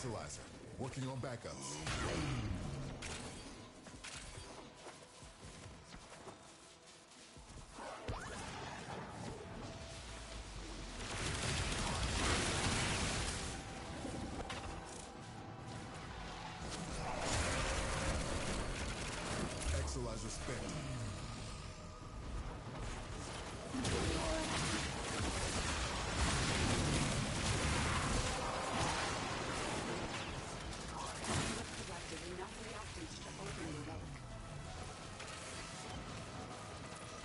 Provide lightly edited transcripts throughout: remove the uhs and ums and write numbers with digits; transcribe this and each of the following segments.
Exalizer, working on backups. Exalizer spent.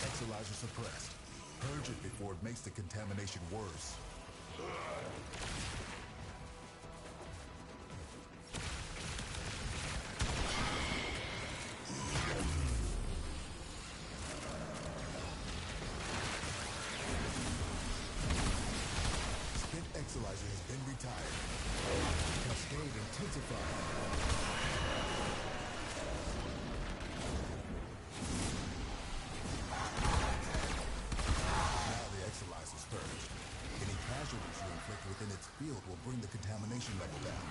Exalizer suppressed. Purge it before it makes the contamination worse. Spent Exalizer has been retired. Cascade intensified. Exalizer's purged. Any casualties you inflict within its field will bring the contamination level down.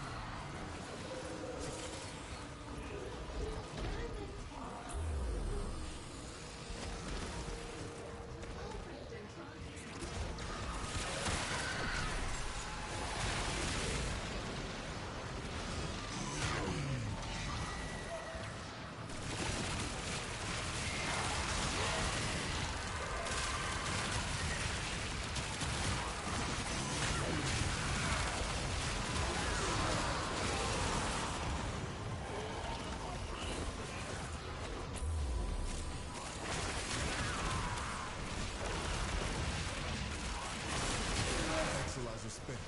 Exalizer spent.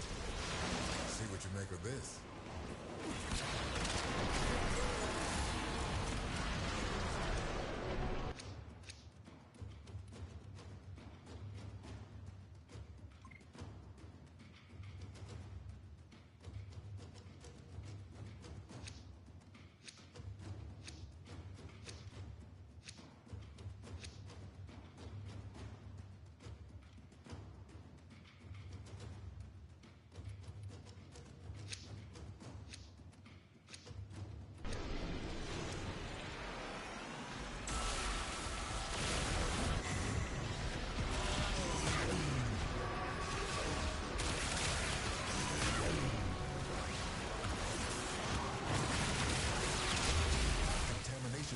See what you make of this.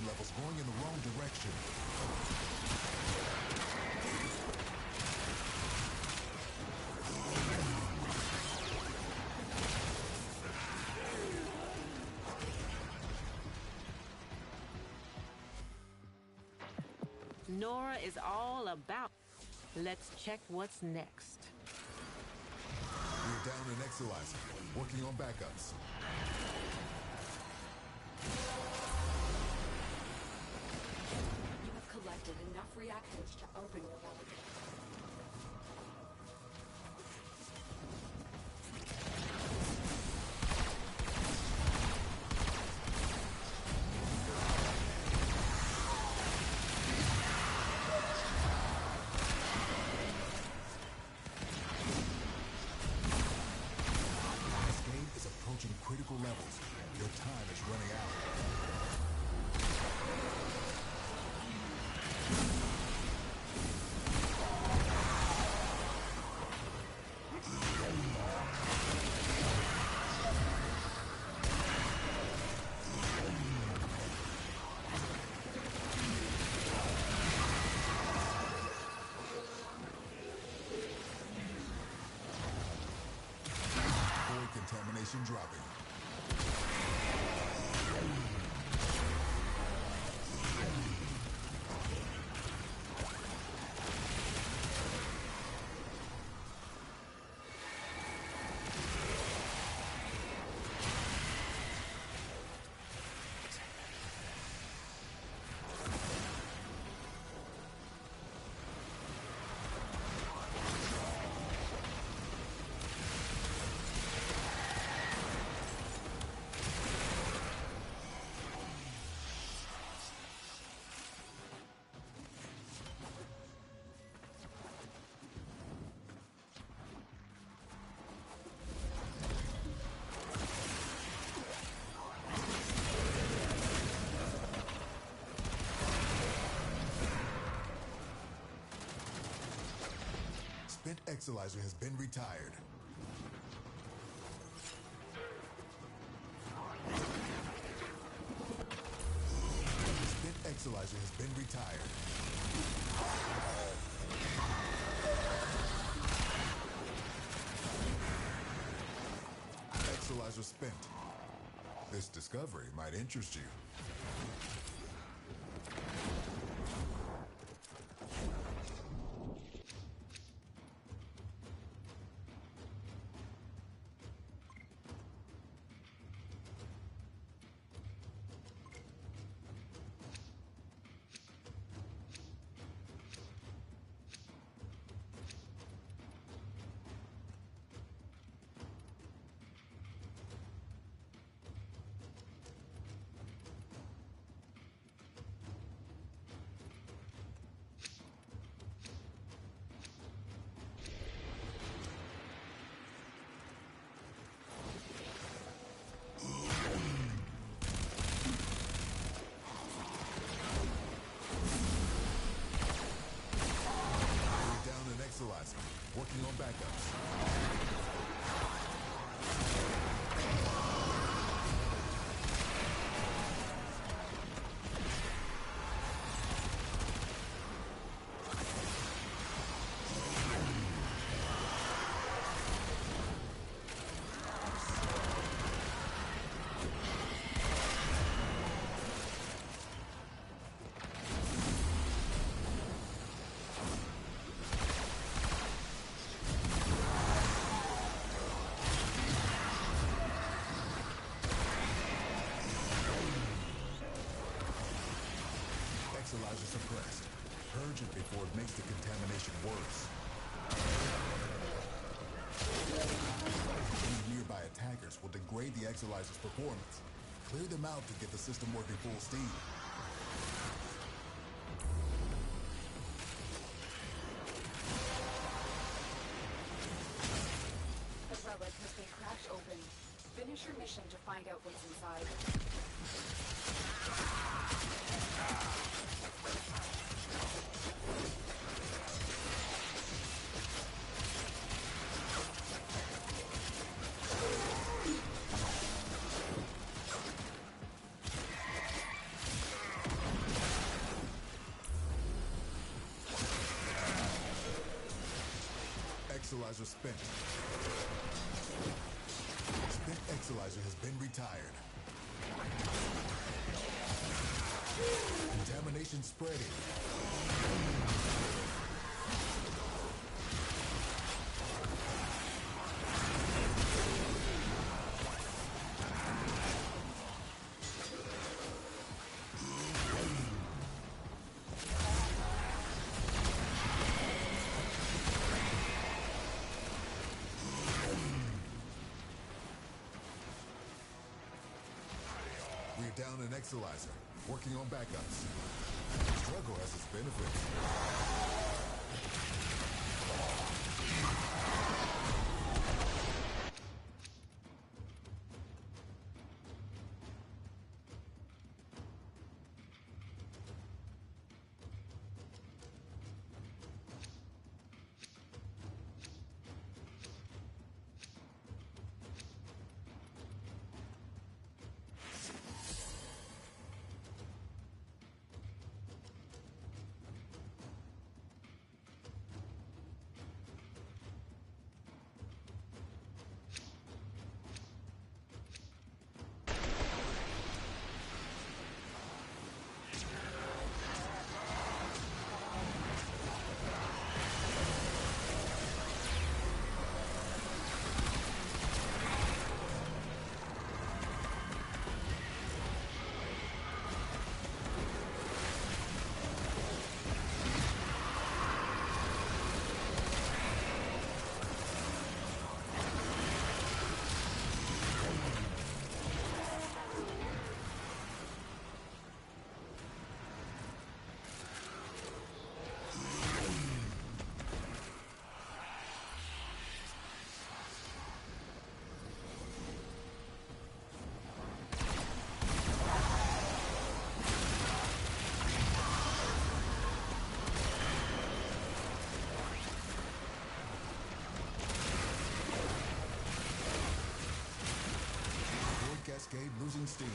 Levels going in the wrong direction. Nora is all about. Let's check what's next. We're down in Exalizer, working on backups. Collected enough reactants to open your relic. Cascade is approaching critical levels. Your time is running out. Contamination dropping. Spent Exilizer has been retired. Spent Exilizer has been retired. Exilizer spent. This discovery might interest you. Working on backups. Exilizer suppressed. Purge it before it makes the contamination worse. Any nearby attackers will degrade the Exilizer's performance. Clear them out to get the system working full steam. The relic has been cracked open. Finish your mission to find out what's inside. Exilizer spent. Spent Exilizer has been retired. Contamination spreading. We're down an Exilizer, working on backups. Struggle has its benefits. losing steam.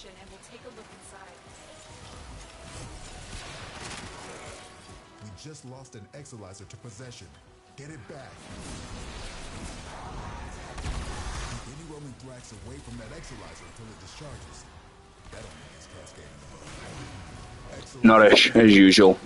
And we'll take a look inside. We just lost an Exolizer to possession. Get it back. Keep any roaming Thrax away from that Exolizer until it discharges. That'll make his cascade. Not as usual.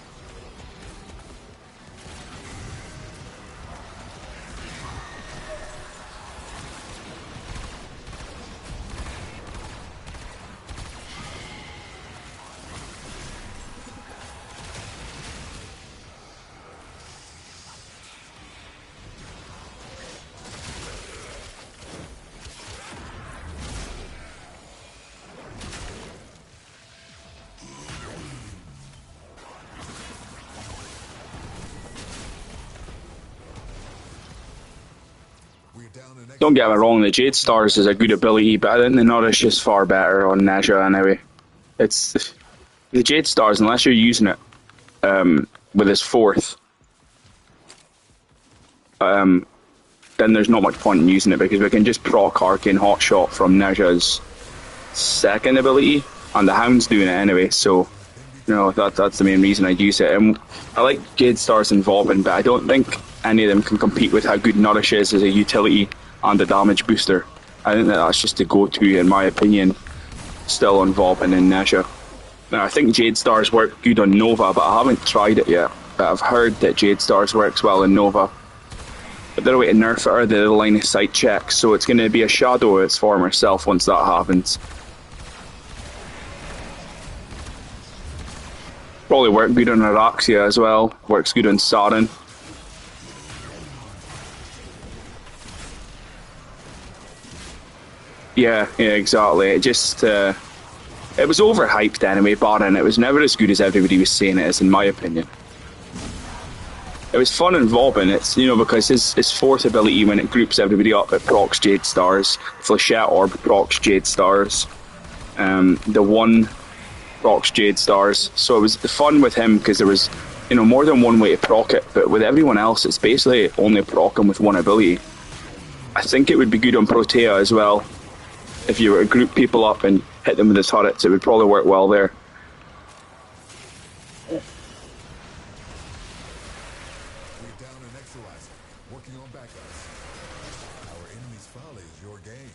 Don't get me wrong, the Jade Stars is a good ability, but I think the Nourish is far better on Nezha anyway. It's the Jade Stars, unless you're using it with his fourth, then there's not much point in using it because we can just proc Arcane Hotshot from Nezha's second ability, and the Hound's doing it anyway, so you know that's the main reason I'd use it. And I like Jade Stars involving, but I don't think any of them can compete with how good Nourish is as a utility and a damage booster. I think that's just the go-to, in my opinion, still on Vauban and Nezha. Now, I think Jade Stars work good on Nova, but I haven't tried it yet. But I've heard that Jade Stars works well in Nova. But they're a way to nerf it or the line of sight checks, so it's going to be a shadow of its former self once that happens. Probably work good on Araxia as well, works good on Sarin. Yeah, exactly. It just, it was overhyped anyway, Baron. It was never as good as everybody was saying it is, in my opinion. It was fun in Vauban, it's, you know, because his fourth ability, when it groups everybody up, it procs Jade Stars. Flechette Orb procs Jade Stars. The one procs Jade Stars. So it was fun with him because there was, you know, more than one way to proc it, but with everyone else, it's basically only procking with one ability. I think it would be good on Protea as well. If you were to group people up and hit them with the turrets, it would probably work well there. We're down an Exolizer, working on backups. Our enemy's folly is your gain.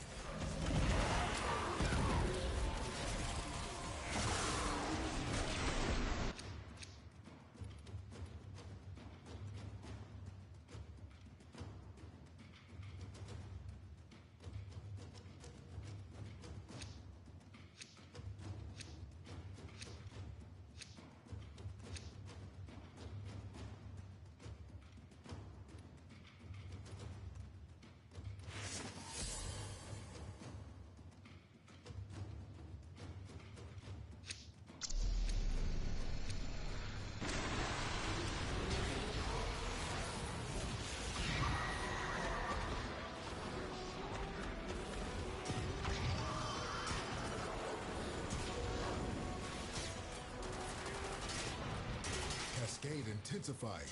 Cascade intensified.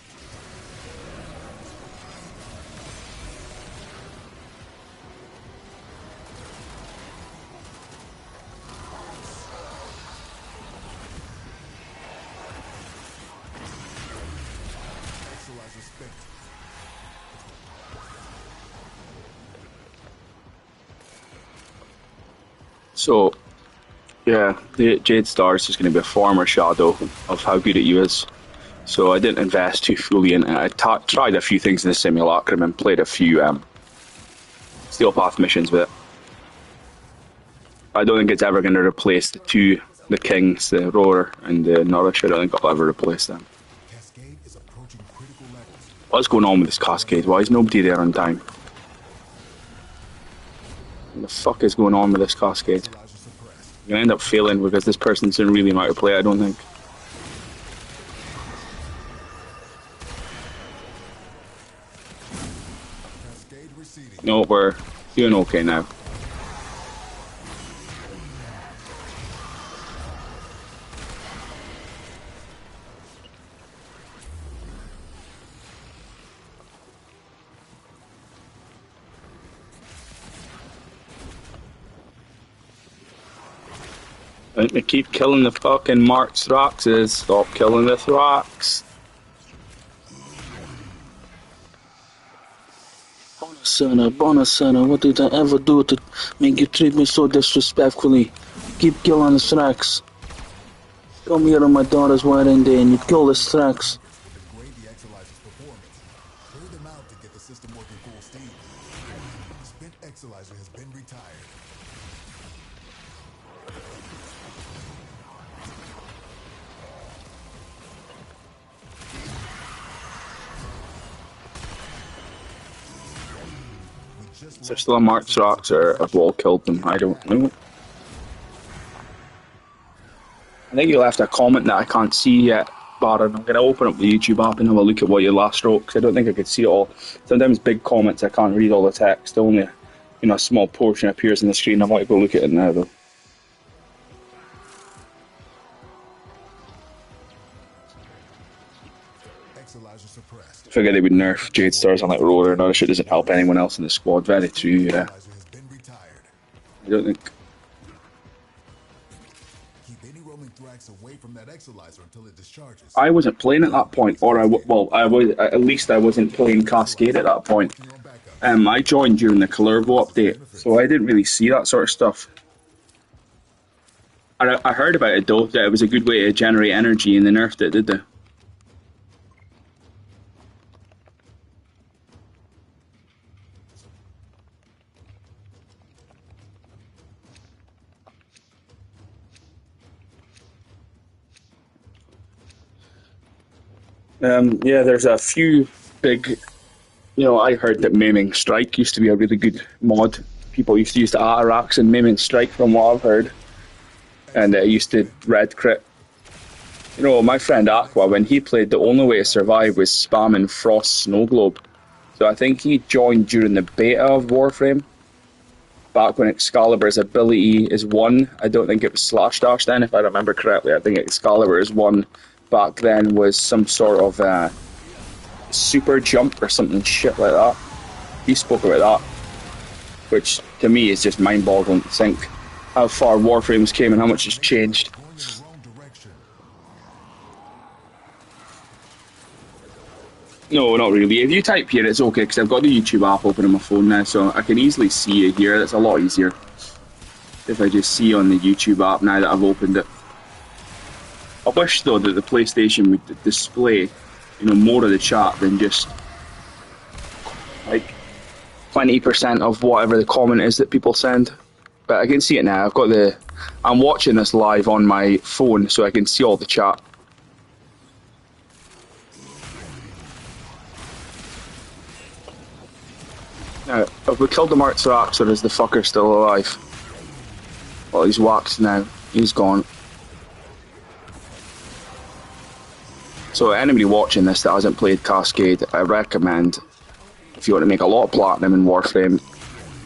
Exolizer spent. So, yeah, the Jade Stars is going to be a former shadow of how good it is. So I didn't invest too fully in it. I tried a few things in the Simulacrum and played a few Steel Path missions with it. I don't think it's ever going to replace the Kings, the Roar and the Nourish. I don't think I'll ever replace them. Cascade is approaching critical levels. What's going on with this Cascade? Why is nobody there on time? What the fuck is going on with this Cascade? Exolizer suppressed. You're going to end up failing because this person doesn't really know how to play, I don't think. receding. No, we're doing okay now. They keep killing the fucking marked Thraxes. Stop killing the Thrax. Bonacena, what did I ever do to make you treat me so disrespectfully? Keep killing the Thrax. Come here on my daughter's wedding day and you kill the Thrax. Degrade the Exolizer's performance. Clear them out to get the system working full steam. Spent Exolizer has been retired. Is there still a marked Thrax or have we all killed them? I don't know. I think you left a comment that I can't see yet, Baron. I'm going to open up the YouTube app and have a look at what you last wrote, because I don't think I could see it all. Sometimes big comments, I can't read all the text. Only a small portion appears on the screen. I might go look at it now, though. Exolizer suppressed. I figured they would nerf Jade Stars on like Roller. No, shit doesn't help anyone else in the squad. Very true, yeah. Exolizer has been retired. I don't think... Keep any roaming Thrax away from that Exolizer until it discharges. I wasn't playing at that point, or I was, at least I wasn't playing Cascade at that point. Working on backup. I joined during the Colorvo update, so I didn't really see that sort of stuff. I heard about it though, that it was a good way to generate energy, and they nerfed it, did they? Yeah, there's a few big... I heard that Maiming Strike used to be a really good mod. People used to use the Atarax and Maiming Strike from what I've heard. And it used to red crit. My friend Aqua, when he played, the only way to survive was spamming Frost Snow Globe. So I think he joined during the beta of Warframe. Back when Excalibur's ability is 1. I don't think it was Slash Dash then, if I remember correctly. I think Excalibur is 1. Back then was some sort of super jump or something shit like that. He spoke about that, which to me is just mind-boggling to think how far Warframes came and how much has changed. Going in the wrong direction. No, not really. If you type here, it's okay, because I've got the YouTube app open on my phone now, so I can easily see it here. That's a lot easier if I just see on the YouTube app now that I've opened it. I wish, though, that the PlayStation would display, more of the chat than just, like, 20% of whatever the comment is that people send. But I can see it now. I'm watching this live on my phone, so I can see all the chat. Now, have we killed the Mark Thrax, or is the fucker still alive? Well, he's waxed now. He's gone. So anybody watching this that hasn't played Cascade, I recommend, if you want to make a lot of platinum in Warframe,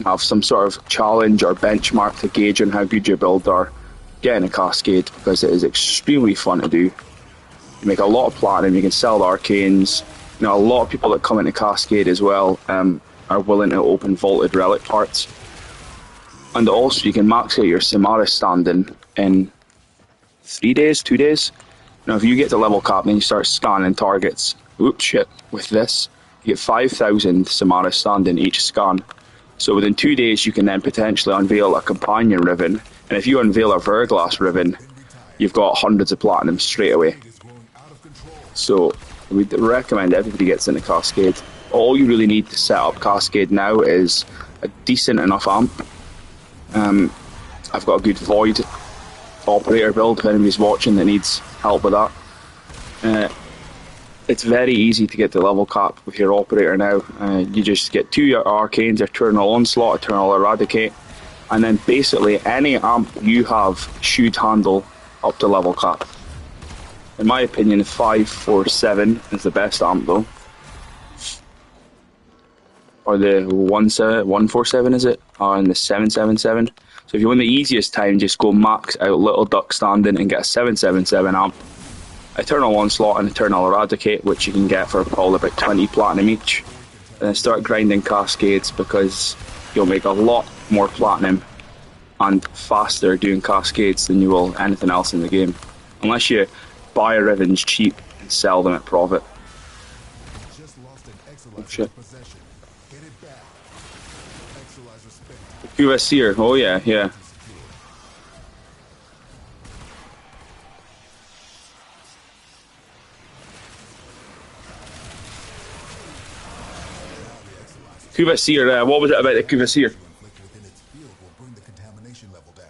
have some sort of challenge or benchmark to gauge on how good your builds are, get in a Cascade, because it is extremely fun to do. You make a lot of platinum, you can sell the arcanes. A lot of people that come into Cascade as well are willing to open vaulted relic parts. And also you can max out your Samara standing in 3 days, 2 days. Now, if you get to level cap, then you start scanning targets. Oops, shit. With this, you get 5,000 Samara standing each scan. So within 2 days, you can then potentially unveil a companion ribbon. And if you unveil a Verglass ribbon, you've got hundreds of platinum straight away. So we'd recommend everybody gets into Cascade. All you really need to set up Cascade now is a decent enough amp. I've got a good Void operator build if anybody's watching that needs help with that. It's very easy to get to level cap with your operator now. You just get 2 arcanes, Eternal Onslaught, Eternal Eradicate, and then basically any amp you have should handle up to level cap. In my opinion, 547 is the best amp though. or the 147 is it, or in the 777. So if you want the easiest time, just go max out Little Duck Standing and get a 777 amp, Eternal Onslaught and Eternal Eradicate, which you can get for probably about 20 platinum each. And then start grinding Cascades, because you'll make a lot more platinum and faster doing Cascades than you will anything else in the game. Unless you buy a Ribbons cheap and sell them at profit. Just lost an Oh Exalizer shit. possession. Get it back. Exalizer spent. QSCer, oh yeah, yeah. QSCer, what was it about the QSCer? Inflict within its field will bring the contamination level down.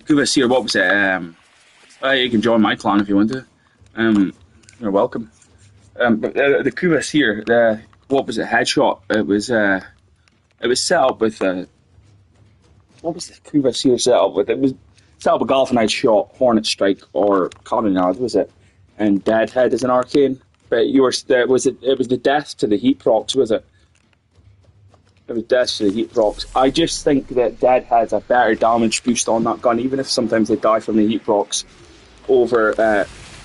QSCer, what was it? You can join my clan if you want to. You're welcome. But the QSCer, what was it? Headshot. It was set up with what was the QSCer set up with? It was set up with Galvanized Shot, Hornet Strike, or Colonnade, was it? And Deadhead is an arcane. But it was the death to the heat procs, was it? It was death to the heat procs. I just think that Deadhead's a better damage boost on that gun, even if sometimes they die from the heat procs, over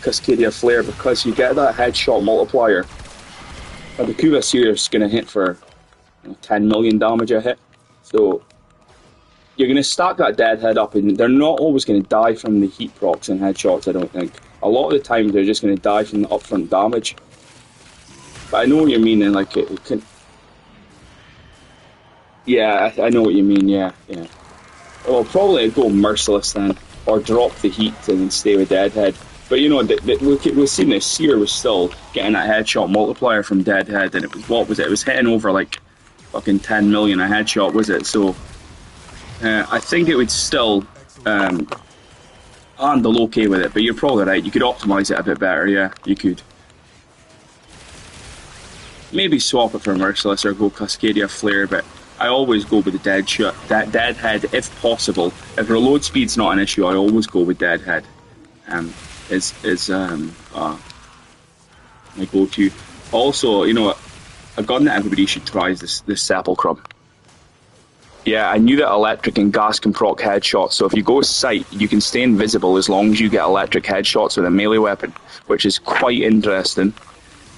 Cascadia Flare, because you get that headshot multiplier. And the QSCer is going to hit for 10 million damage a hit. So you're going to stack that Deadhead up, and they're not always going to die from the heat procs and headshots, I don't think. A lot of the time they're just going to die from the upfront damage. But I know what you mean, and like it can. Yeah, I know what you mean. Yeah. Well, probably go Merciless then, or drop the heat and then stay with Deadhead. But you know, we've seen this. Seer was still getting that headshot multiplier from Deadhead, and it was, what was it? It was hitting over like fucking 10 million a headshot, was it? So I think it would still handle okay with it. But you're probably right. You could optimize it a bit better. Yeah, you could. Maybe swap it for Merciless or go Cascadia Flare, but I always go with the Deadhead if possible. If reload speed's not an issue, I always go with Deadhead. Is my go-to. Also, you know, a gun that everybody should try is this Sepulchrum. Yeah, I knew that electric and gas can proc headshots, so if you go sight, you can stay invisible as long as you get electric headshots with a melee weapon, which is quite interesting.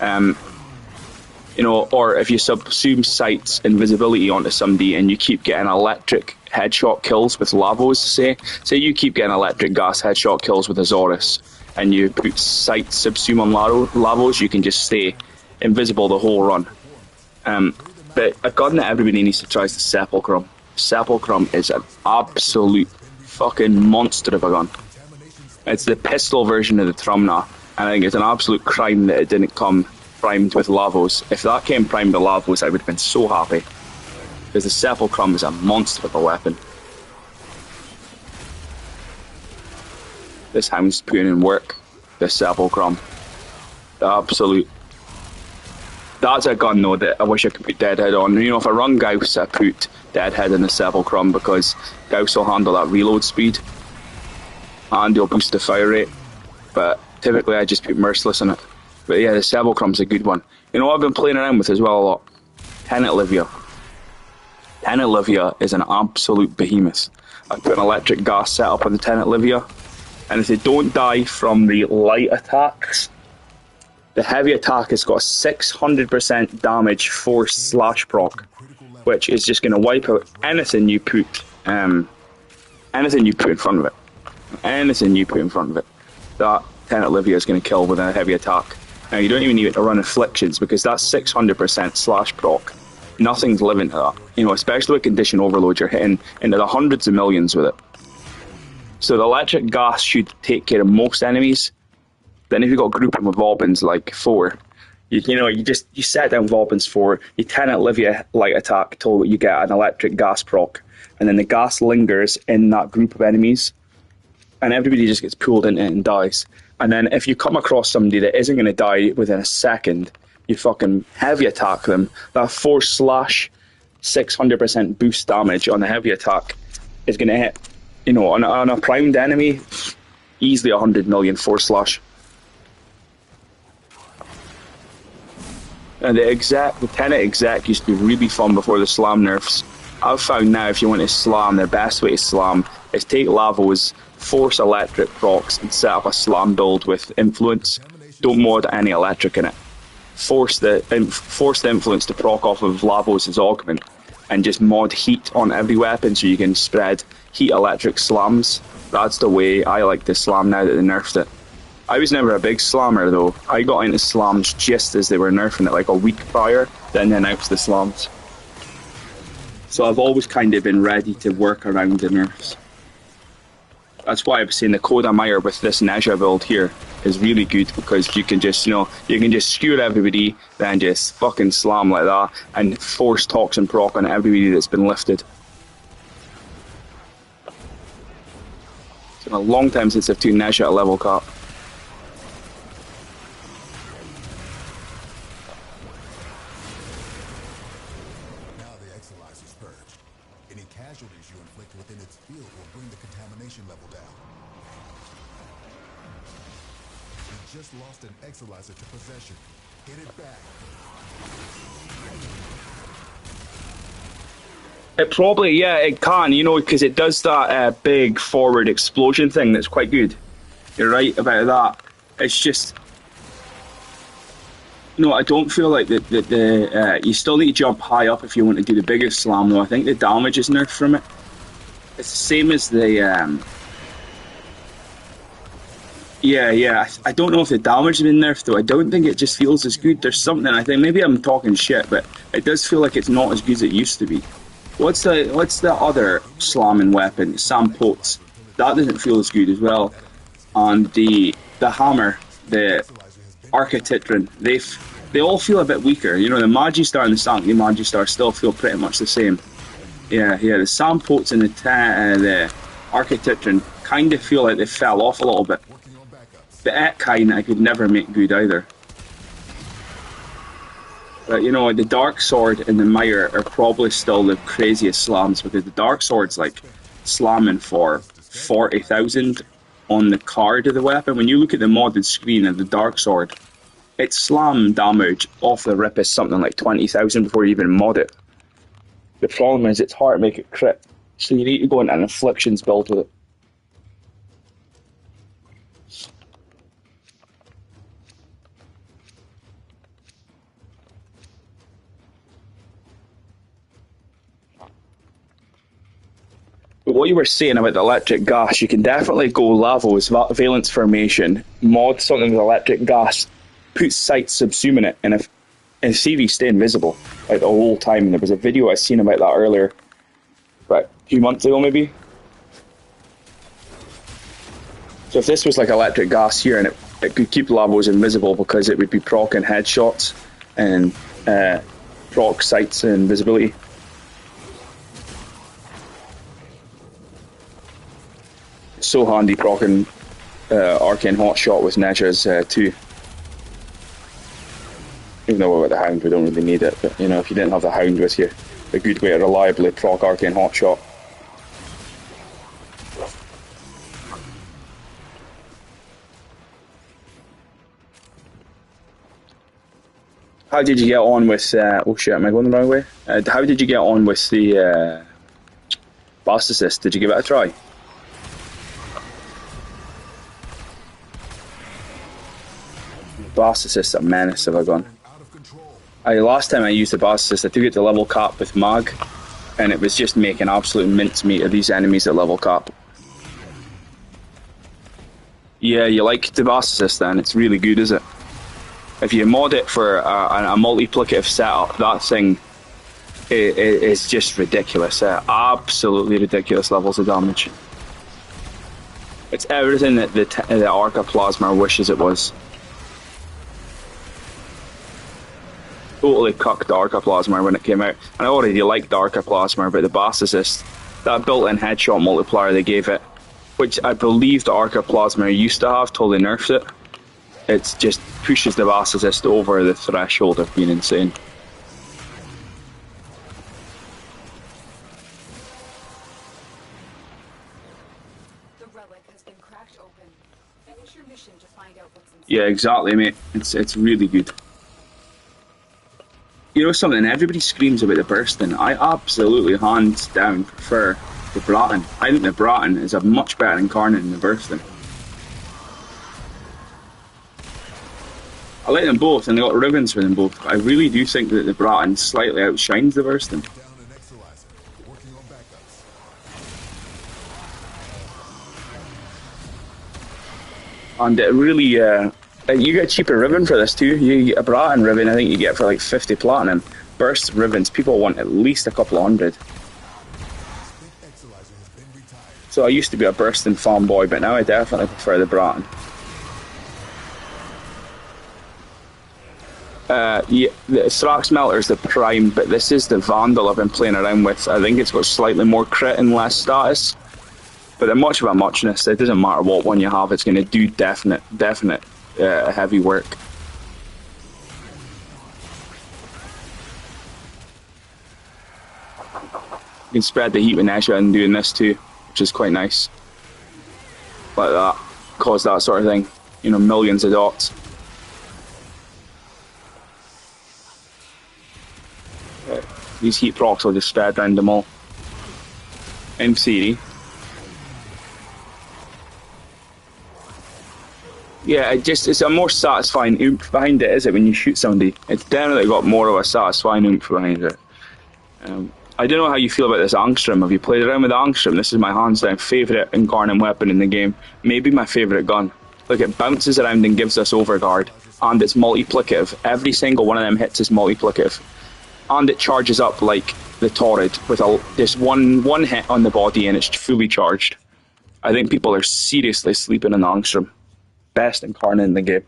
You know, or if you subsume sight's invisibility onto somebody and you keep getting electric headshot kills with Lavos, say you keep getting electric gas headshot kills with Azorus, and you put sight subsume on Lavos, you can just stay invisible the whole run. But a gun that everybody needs to try is the Sepulchrum. Sepulchrum is an absolute fucking monster of a gun. It's the pistol version of the Trumna, and I think it's an absolute crime that it didn't come primed with Lavos. If that came primed with Lavos, I would have been so happy. Because the Sepulchrum is a monster of a weapon. This hound's putting in work. The Sepulchrum. The absolute. That's a gun though that I wish I could put Deadhead on. You know, if I run Gauss, I put Deadhead in the Sepulchrum, because Gauss will handle that reload speed. And he'll boost the fire rate. But typically I just put Merciless in it. But yeah, the Sepulchrum's a good one. You know what I've been playing around with as well a lot? Tenet Livia. Tenet Livia is an absolute behemoth. I put an electric gas setup on the Tenet Livia, and if they don't die from the light attacks, the heavy attack has got a 600% damage force slash proc, which is just going to wipe out anything you put in front of it. Anything you put in front of it. That Tenet Livia is going to kill with a heavy attack. Now, you don't even need it to run Afflictions, because that's 600% slash proc. Nothing's living to that. You know, especially with Condition Overload, you're hitting into the hundreds of millions with it. So the electric gas should take care of most enemies. Then if you've got a group of Volpins like 4, you set down Volpins 4, you Tenet Livia light attack till you get an electric gas proc. And then the gas lingers in that group of enemies. And everybody just gets pulled into it and dies. And then if you come across somebody that isn't going to die within a second, you fucking heavy attack them. That 4 slash 600% boost damage on the heavy attack is going to hit, you know, on a primed enemy, easily 100 million 4 slash. And the Tenet exec used to be really fun before the slam nerfs. I've found now if you want to slam, the best way to slam is take Lavos, force electric procs, and set up a slam build with influence. Don't mod any electric in it. Force the influence to proc off of Lavos' augment, and just mod heat on every weapon so you can spread heat electric slams. That's the way I like to slam now that they nerfed it. I was never a big slammer though. I got into slams just as they were nerfing it, like a week prior, then they announced the slams. So I've always kind of been ready to work around the nerfs. That's why I was saying the Coda Mire with this Nezha build here is really good, because you can just, you can just skewer everybody, then just fucking slam like that, and force toxin proc on everybody that's been lifted. It's been a long time since I've taken Nezha at level cap. Now the Exolizer's purge. Any casualties you inflict within its field will bring the contamination level down. You just lost an Exolizer to possession. Get it back. It probably, yeah, it can, because it does that big forward explosion thing that's quite good. You're right about that. It's just, I don't feel like you still need to jump high up if you want to do the biggest slam, though. I think the damage is nerfed from it. It's the same as the, yeah. I don't know if the damage has been nerfed, though. I don't think it just feels as good. There's something, I think, maybe I'm talking shit, but it does feel like it's not as good as it used to be. What's the other slamming weapon? Sam Potes. That doesn't feel as good as well. And the hammer, the Archititron, they all feel a bit weaker. The Magistar and the Sancti Magistar still feel pretty much the same. Yeah, the Sam Potes and the Archititron kind of feel like they fell off a little bit. The Ekine I could never make good either. But the Dark Sword and the Mire are probably still the craziest slams, because the Dark Sword's like slamming for 40,000 on the card of the weapon. When you look at the modded screen of the Dark Sword, its slam damage off the rip is something like 20,000 before you even mod it. The problem is it's hard to make it crit, so you need to go into an Afflictions build with it. But what you were saying about the electric gas, you can definitely go Lavos, Valence Formation, mod something with electric gas, put sights subsuming it, and if CV stay invisible like the whole time. And there was a video I seen about that earlier, about a few months ago maybe. So if this was like electric gas here, and it could keep Lavos invisible, because it would be proccing headshots and proc sights and invisibility. So handy proccing Arcane Hotshot with Nezha's too. Even though with the Hound we don't really need it, but if you didn't have the Hound with you, a good way to reliably proc Arcane Hotshot. How did you get on with, oh shit, am I going the wrong way? How did you get on with the Blast Assist? Did you give it a try? Blast Assist a menace have I gone. Last time I used the Blast Assist, I took it to level cap with Mag, and it was just making absolute mincemeat of these enemies at level cap. Yeah, you like the Blast Assist then, it's really good, is it? If you mod it for a multiplicative setup, that thing is just ridiculous. Absolutely ridiculous levels of damage. It's everything that the Arca Plasma wishes it was. Totally cucked Arca Plasma when it came out. And I already liked Arca Plasma, but the Blast Assist, that built-in headshot multiplier they gave it, which I believe the Arca Plasma used to have till they nerfed it, it just pushes the Blast Assist over the threshold of being insane. The relic has been cracked open. Finish your mission to find out what's inside. Yeah, exactly, mate. It's really good. you know something, everybody screams about the bursting. I absolutely hands down prefer the Bratton. I think the Bratton is a much better incarnate than the bursting. I like them both, and they got ribbons for them both. But I really do think that the Bratton slightly outshines the bursting. Down an Exalizer. Working on backups. And it really, you get a cheaper ribbon for this too. You get a Bratton ribbon, I think you get for like 50 platinum. Burst ribbons, people want at least a couple of hundred. Spent Exalizer has been retired. So I used to be a bursting fanboy, but now I definitely prefer the Bratton. Yeah, the Strax Melter's the prime, but this is the Vandal I've been playing around with. I think it's got slightly more crit and less status. But they're much of a muchness. It doesn't matter what one you have, it's going to do definite heavy work. You can spread the heat with Nezha and doing this too, which is quite nice. Like that, cause that sort of thing. You know, millions of dots. These heat procs will just spread around them all. In theory. Yeah, it's a more satisfying oomph behind it, is it, when you shoot somebody? It's definitely got more of a satisfying oomph behind it. I don't know how you feel about this Angstrom. Have you played around with the Angstrom? This is my hands down favourite incarnate weapon in the game. Maybe my favourite gun. Look, it bounces around and gives us overguard. And it's multiplicative. Every single one of them hits is multiplicative. And it charges up like the Torrid with just one hit on the body and it's fully charged. I think people are seriously sleeping on the Angstrom. Best incarnate in the game.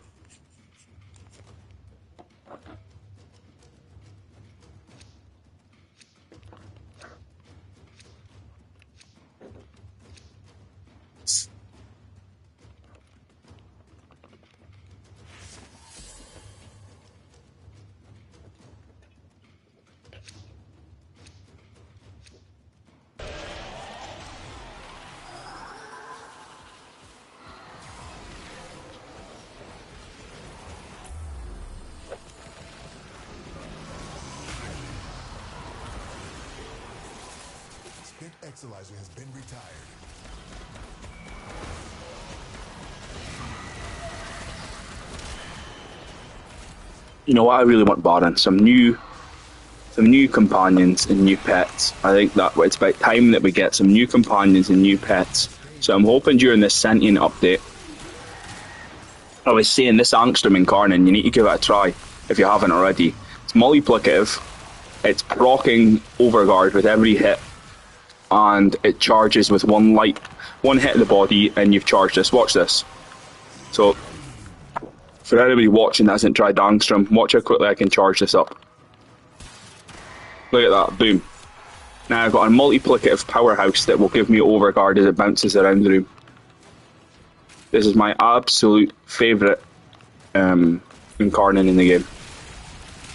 Spent Exalizer has been retired. You know what I really want, Baron? Some new companions and new pets. I think that it's about time that we get some new companions and new pets. So I'm hoping during this Sentient update, I was saying this Angstrom incarnate, you need to give it a try if you haven't already. It's multiplicative, it's proccing overguard with every hit, and it charges with one hit of the body and you've charged this. Watch this. So for anybody watching that hasn't tried Angstrom, watch how quickly I can charge this up. Look at that, boom. Now I've got a multiplicative powerhouse that will give me overguard as it bounces around the room. This is my absolute favourite incarnate in the game.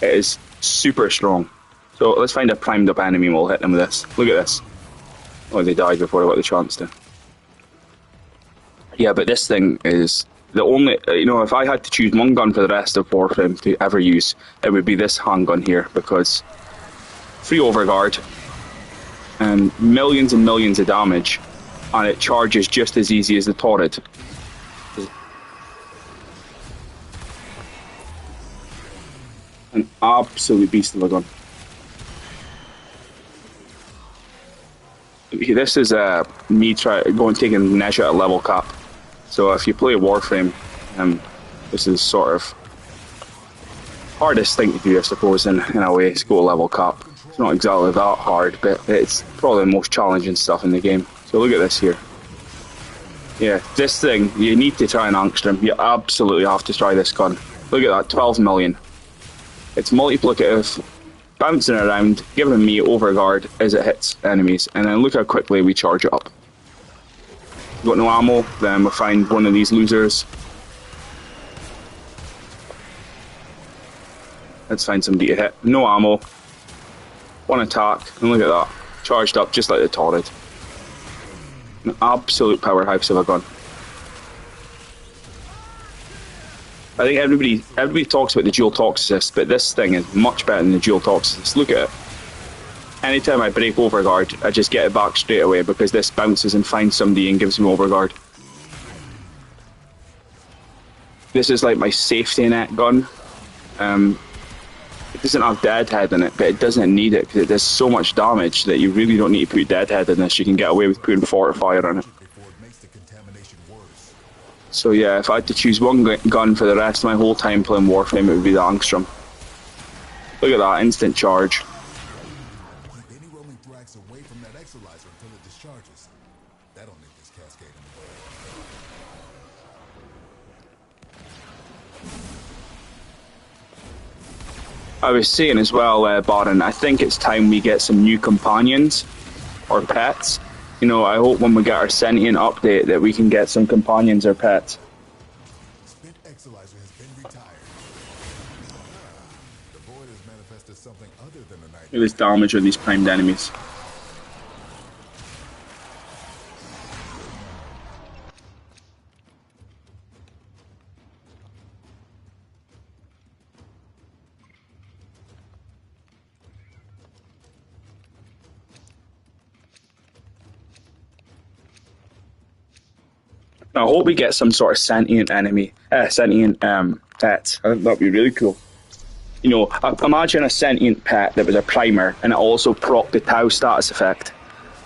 It is super strong. So let's find a primed up enemy and we'll hit them with this. Look at this. Oh, they died before I got the chance to. Yeah, but this thing is the only, if I had to choose one gun for the rest of Warframe to ever use, it would be this handgun here, because free overguard and millions of damage, and it charges just as easy as the Torrid. An absolute beast of a gun. This is me taking Nezha at level cap. So if you play Warframe, this is sort of hardest thing to do, I suppose, in a way, is go level cap. It's not exactly that hard, but it's probably the most challenging stuff in the game. So look at this here. Yeah, this thing, you need to try an Angstrom. You absolutely have to try this gun. Look at that, 12 million. It's multiplicative, bouncing around, giving me overguard as it hits enemies, and then look how quickly we charge it up. Got no ammo, then we'll find one of these losers. Let's find somebody to hit. No ammo. One attack, and look at that. Charged up just like the Torrid. An absolute powerhouse of a gun. I think everybody talks about the dual toxicist, but this thing is much better than the dual toxicist. Look at it. Anytime I break overguard, I just get it back straight away because this bounces and finds somebody and gives me overguard. This is like my safety net gun. It doesn't have deadhead in it, but it doesn't need it because it does so much damage that you really don't need to put deadhead in this. You can get away with putting fortifier on it. So yeah, if I had to choose one gun for the rest of my whole time playing Warframe, it would be the Angstrom. Look at that, instant charge. Keep any rolling thrax away from that exolizer until it discharges. That'll make this cascade in the way. I was saying as well, Baron, I think it's time we get some new companions or pets. You know, I hope when we get our sentient update that we can get some companions or pets. Spent exolizer has been retired. The void has manifested something other than a night. Look at this damage on these primed enemies. I hope we get some sort of sentient enemy, sentient pet. I think that'd be really cool. You know, imagine a sentient pet that was a primer and it also proc the Tau status effect.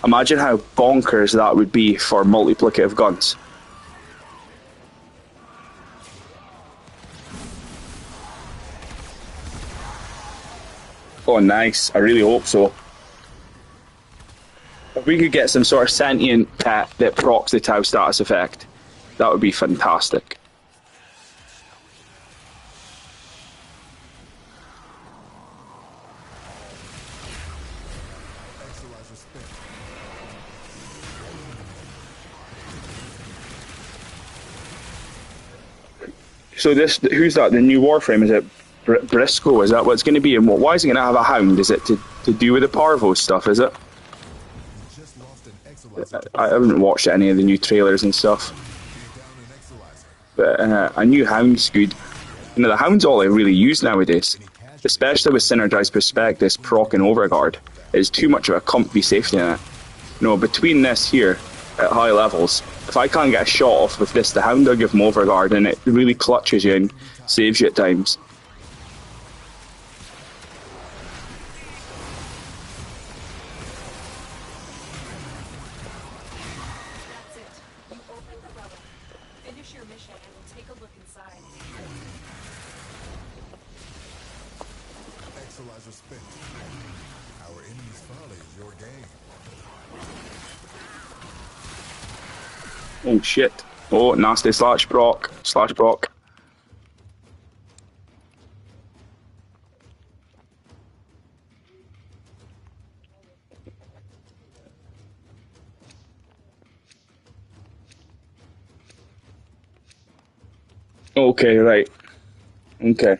Imagine how bonkers that would be for multiplicative guns. Oh, nice. I really hope so. If we could get some sort of sentient pet that procs the Tau status effect, that would be fantastic. So this, who's that? The new Warframe? Is it Briscoe? Is that what it's going to be? And why is it going to have a hound? Is it to do with the Parvo stuff? Is it? I haven't watched any of the new trailers and stuff. But a new hound's good. You know, the hound's all I really use nowadays, especially with synergized perspectives, proc and overguard. It's too much of a comfy safety net. You know, between this here at high levels, if I can't get a shot off with this, the hound will give him overguard, and it really clutches you and saves you at times. Oh shit. Oh, nasty slash proc. Slash proc. Okay, right. Okay.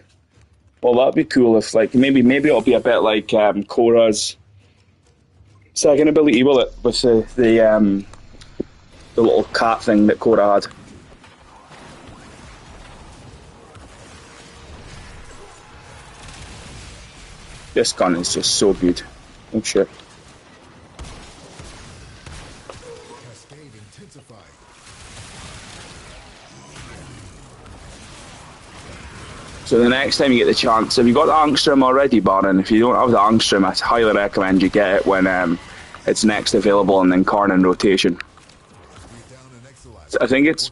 Well, that'd be cool if, like, maybe it'll be a bit like Korra's second ability, will it? With the little cat thing that Korra had. This gun is just so good. Oh shit. Cascade intensified. So the next time you get the chance, have you got the Angstrom already, Baron? If you don't have the Angstrom, I highly recommend you get it when it's next available and then Karn rotation. I think it's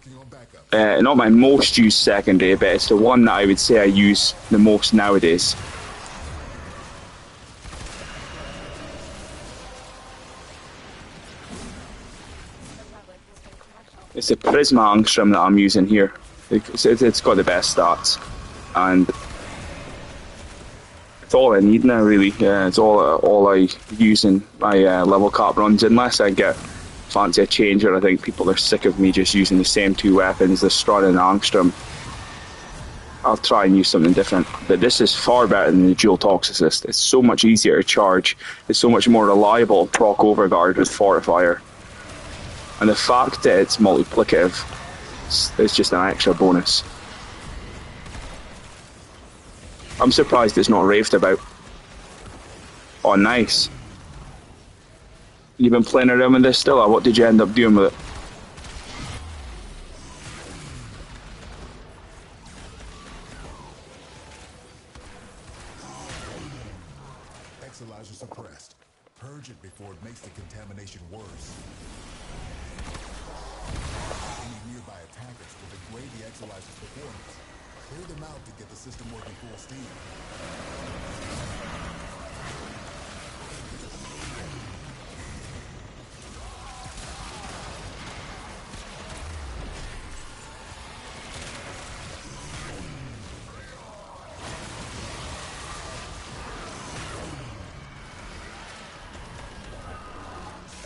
not my most used secondary, but it's the one that I would say I use the most nowadays. It's the Prisma Angstrom that I'm using here. It's got the best stats, and it's all I need now, really. It's all I use in my level cap runs, unless I get fancy a changer. I think people are sick of me just using the same two weapons, the Strahd and the Angstrom. I'll try and use something different, but this is far better than the dual toxicist. It's so much easier to charge, it's so much more reliable proc overguard with fortifier, and the fact that it's multiplicative, it's just an extra bonus. I'm surprised it's not raved about. Oh, nice. You've been playing around with this still, or what did you end up doing with it? Exolizer suppressed. Purge it before it makes the contamination worse. Any nearby attackers will degrade the Exolizer's performance. Clear them out to get the system working full steam.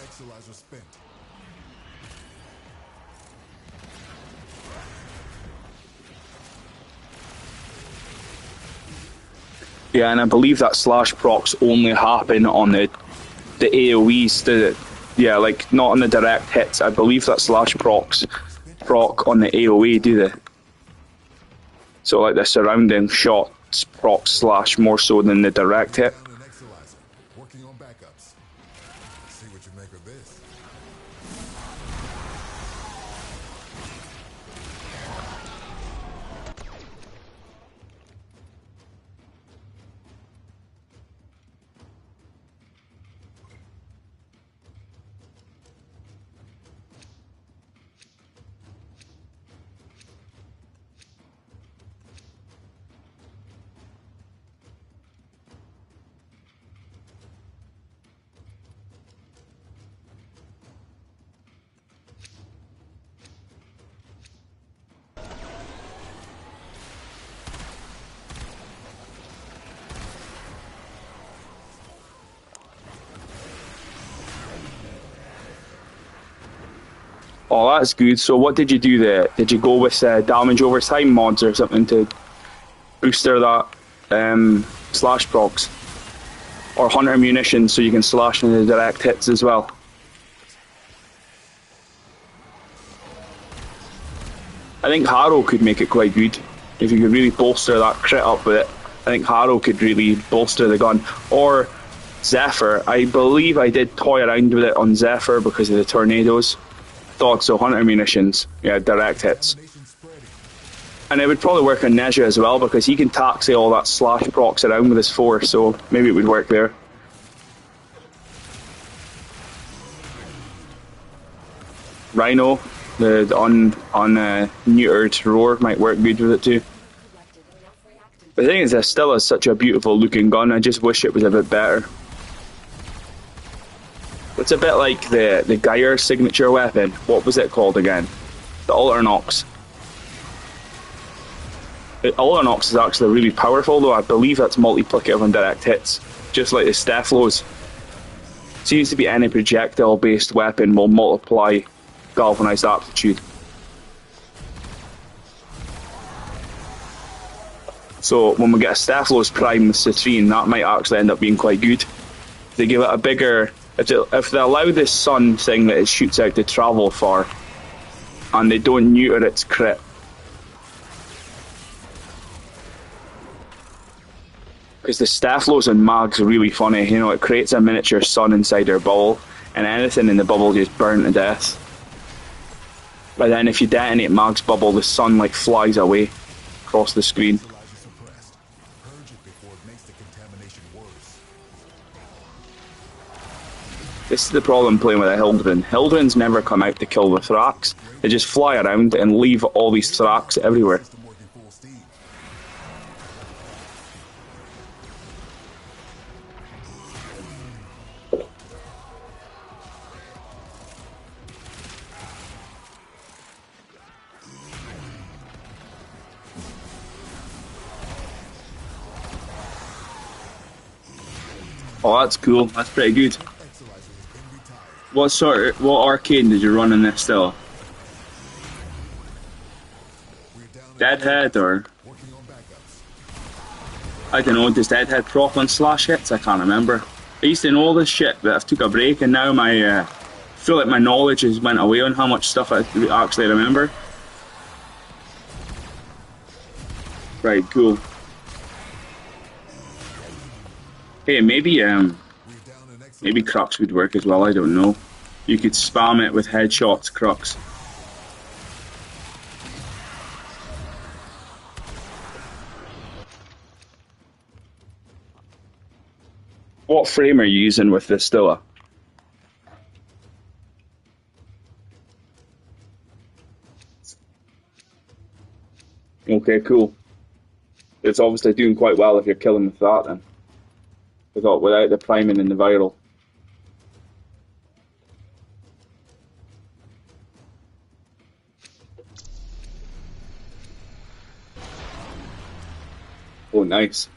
Exolizer spent. Yeah, and I believe that slash procs only happen on the AoEs. Yeah, like not on the direct hits. I believe that slash procs proc on the AoE, do they? So like the surrounding shots proc slash more so than the direct hit. Down an Exolizer. Working on backups. See what you make of this. Oh, that's good. So what did you do there? Did you go with damage over time mods or something to booster that slash procs? Or hunter munitions so you can slash into the direct hits as well? I think Harrow could make it quite good. If you could really bolster that crit up with it, I think Harrow could really bolster the gun. Or Zephyr. I believe I did toy around with it on Zephyr because of the tornadoes. Thought so, hunter munitions, yeah, direct hits. And it would probably work on Nezha as well because he can taxi all that slash procs around with his force, so maybe it would work there. Rhino, the neutered roar might work good with it too. The thing is, it still is such a beautiful looking gun, I just wish it was a bit better. It's a bit like the Geyer signature weapon. What was it called again? The Alternox. The Alternox is actually really powerful though. I believe that's multiplicative on direct hits. Just like the Stephalos. Seems to be any projectile based weapon will multiply galvanized aptitude. So when we get a Stephalos Prime with Citrine, that might actually end up being quite good. They give it a bigger... If they allow this sun thing that it shoots out to travel far, and they don't neuter its crit, because the Staphylos and Mag's are really funny, you know, it creates a miniature sun inside their bubble, and anything in the bubble just burns to death. But then if you detonate Mag's bubble, the sun like flies away across the screen. This is the problem playing with a Hildren. Hildrens never come out to kill the Thrax. They just fly around and leave all these Thrax everywhere. Oh, that's cool. That's pretty good. What arcade did you run in this still? Deadhead or? I don't know, does Deadhead prop on slash hits? I can't remember. I used to know all this shit, but I've took a break and now I feel like my knowledge has went away on how much stuff I actually remember. Right, cool. Hey, maybe We're down an maybe Exolizer. Crux would work as well. I don't know. You could spam it with headshots, Crux. What frame are you using with this Stilla? Okay, cool. It's obviously doing quite well if you're killing with that then. Without the priming and the viral. Oh, nice.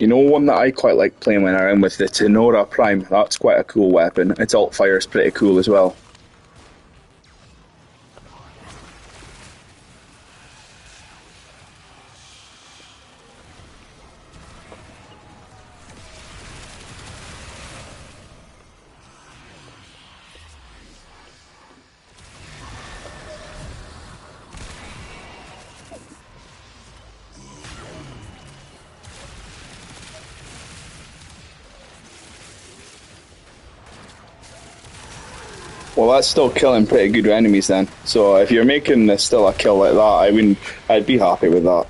You know one that I quite like playing when I'm with the Tenora Prime. That's quite a cool weapon. Its alt fire is pretty cool as well. Well, that's still killing pretty good enemies then. So if you're making this still a kill like that, I'd be happy with that.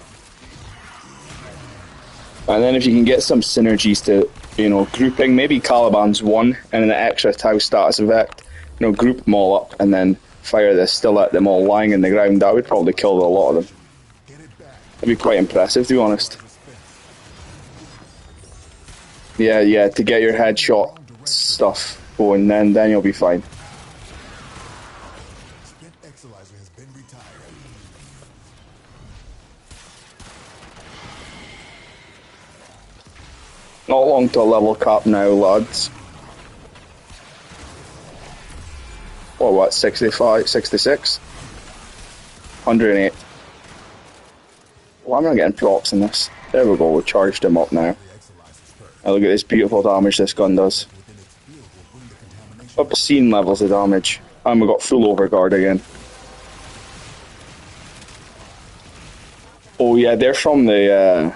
And then if you can get some synergies to, grouping, maybe Caliban's one and an extra Tau status effect, group them all up and then fire this still at them all lying in the ground, that would probably kill a lot of them. That'd be quite impressive, to be honest. Yeah, to get your headshot stuff going, then you'll be fine. Spent Exolizer has been retired. Not long to a level cap now, lads. What, 65, 66? 108. Well, I'm not getting procs in this. There we go, we charged him up now. Now look at this beautiful damage this gun does. Obscene levels of damage. And we got full overguard again. Oh yeah, they're from the...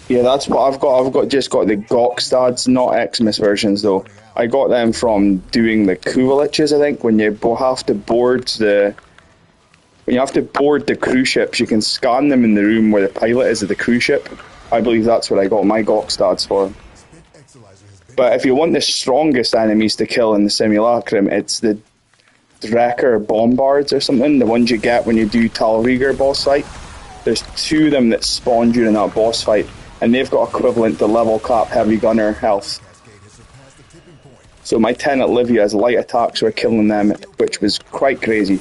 Yeah, that's what I've got. I've just got the Gokstads, not Xmas versions though. I got them from doing the Kuvaliches, I think, when you have to board the... When you have to board the cruise ships, you can scan them in the room where the pilot is of the cruise ship. I believe that's what I got my Gokstads for. But if you want the strongest enemies to kill in the Simulacrum, it's the Drecker Bombards or something, the ones you get when you do Tal Rieger boss fight. There's two of them that spawn during that boss fight, and they've got equivalent to level cap heavy gunner health. So my Tenet Livia as light attacks were killing them, which was quite crazy.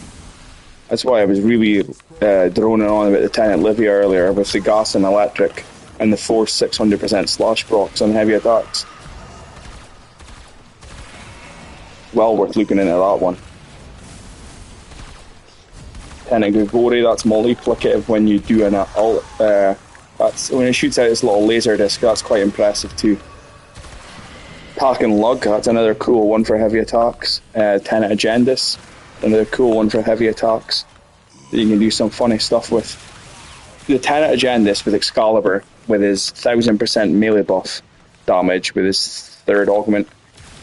That's why I was really droning on about the Tenet Livia earlier with the gas and electric and the force 600% slash procs on heavy attacks. Well worth looking into that one. Tenet Gugori, that's multiplicative when you do an ult. That's when it shoots out its little laser disc, that's quite impressive too. Pack and Lug, that's another cool one for heavy attacks. Tenet Agendis, another cool one for heavy attacks that you can do some funny stuff with. The Tenet Agendis with Excalibur, with his 1000% melee buff damage, with his third augment,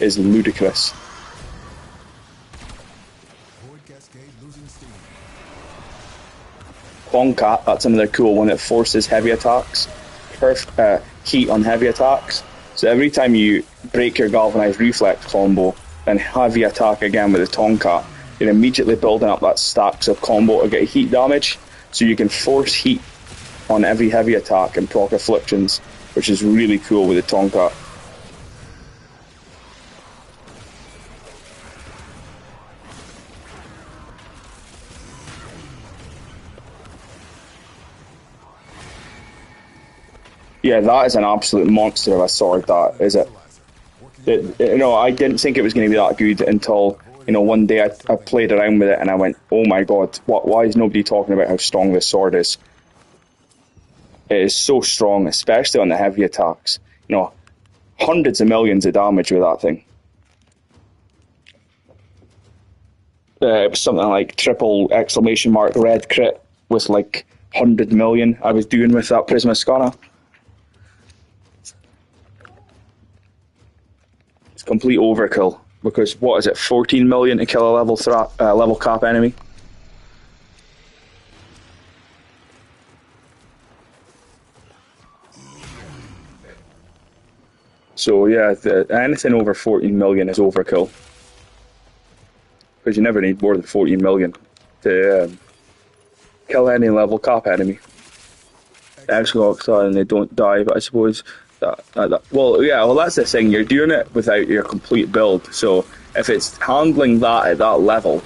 is ludicrous. Bonkat, that's another cool one that forces heavy attacks, heat on heavy attacks. So every time you break your galvanized reflex combo and heavy attack again with the Tonkat, you're immediately building up that stacks of combo to get heat damage, so you can force heat on every heavy attack and proc afflictions, which is really cool with the Tonkat. Yeah, that is an absolute monster of a sword, that, is it? I didn't think it was going to be that good until, one day I played around with it and I went, oh my god, why is nobody talking about how strong this sword is? It is so strong, especially on the heavy attacks. Hundreds of millions of damage with that thing. It was something like triple exclamation mark red crit with like 100 million I was doing with that Prisma Scanner. It's complete overkill because what is it, 14 million to kill a level cap enemy? So yeah, anything over 14 million is overkill. Because you never need more than 14 million to kill any level cap enemy. Xbox and they don't die, but I suppose well, that's the thing. You're doing it without your complete build. So if it's handling that at that level,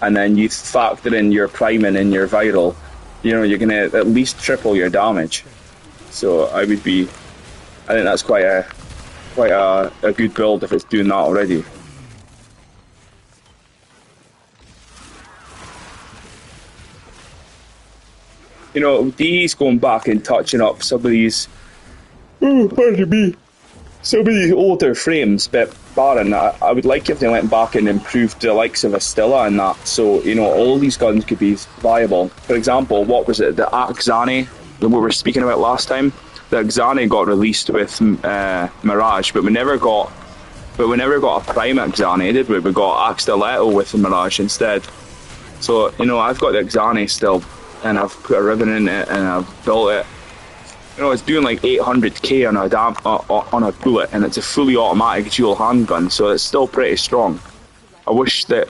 and then you factor in your priming and your vital, you're gonna at least triple your damage. So I think that's quite a good build if it's doing that already. D's going back and touching up some of these. Pardon me. Some of these older frames, but Baron, I would like if they went back and improved the likes of Astilla and that, so all these guns could be viable. For example, what was it? The Axani that we were speaking about last time. The Axani got released with Mirage, but we never got a Prime Axani, did we? We got Axtiletto with the Mirage instead. So I've got the Axani still. And I've put a ribbon in it, and I've built it. It's doing like 800k on a bullet, and it's a fully automatic dual handgun, so it's still pretty strong. Another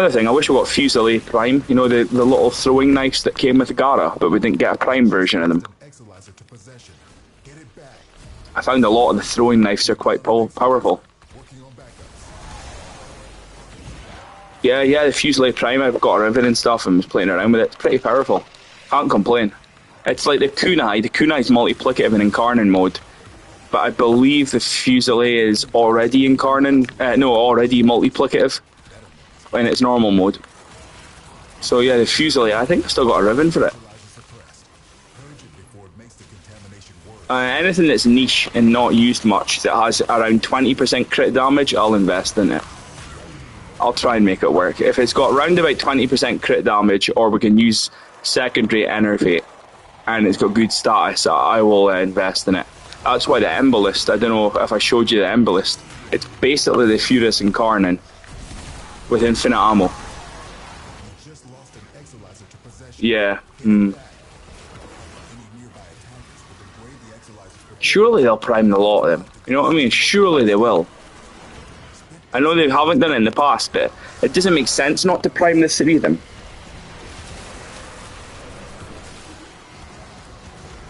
thing, I wish we got Fusilier Prime. The little throwing knives that came with the Gara, but we didn't get a Prime version of them. I found a lot of the throwing knives are quite powerful. Yeah, the Fusilier Prime, I've got a ribbon and stuff and was playing around with it. It's pretty powerful. Can't complain. It's like the Kunai. The Kunai is multiplicative in Incarnate mode. But I believe the Fusilier is already already multiplicative in its normal mode. So yeah, the Fusilier, I think I've still got a ribbon for it. Anything that's niche and not used much, that has around 20% crit damage, I'll invest in it. I'll try and make it work. If it's got around about 20% crit damage, or we can use secondary enervate, and it's got good status, I will invest in it. That's why the Embolist, I don't know if I showed you the Embolist, it's basically the Furious Incarnate with infinite ammo. Yeah. Surely they'll prime the lot of them. You know what I mean? Surely they will. I know they haven't done it in the past, but it doesn't make sense not to prime the three of them.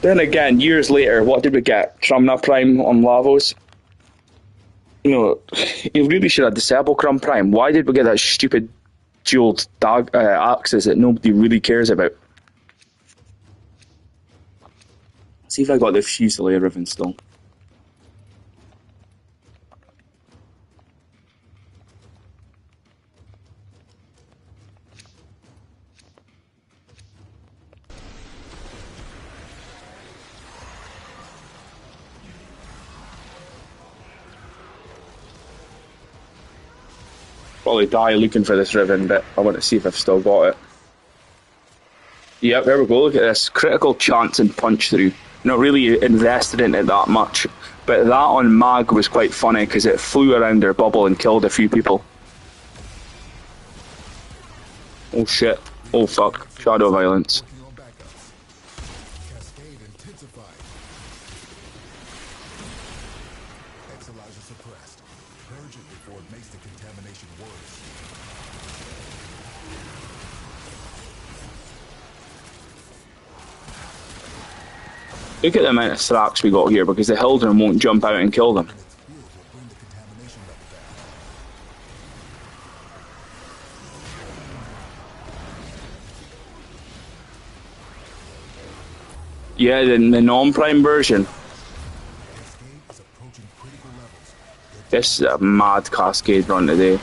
Then again, years later, what did we get? Trumna Prime on Lavos? You really should have the Sepulchrum Prime. Why did we get that stupid dual axes that nobody really cares about? See if I got the Fusilier ribbon still. Probably die looking for this ribbon, but I want to see if I've still got it. Yep, there we go. Look at this. Critical chance and punch through. Not really invested in it that much, but that on Mag was quite funny because it flew around their bubble and killed a few people. Oh shit. Oh fuck. Shadow violence. Look at the amount of Thrax we got here because the Hildren won't jump out and kill them. Yeah, the non-prime version. This is a mad cascade run today.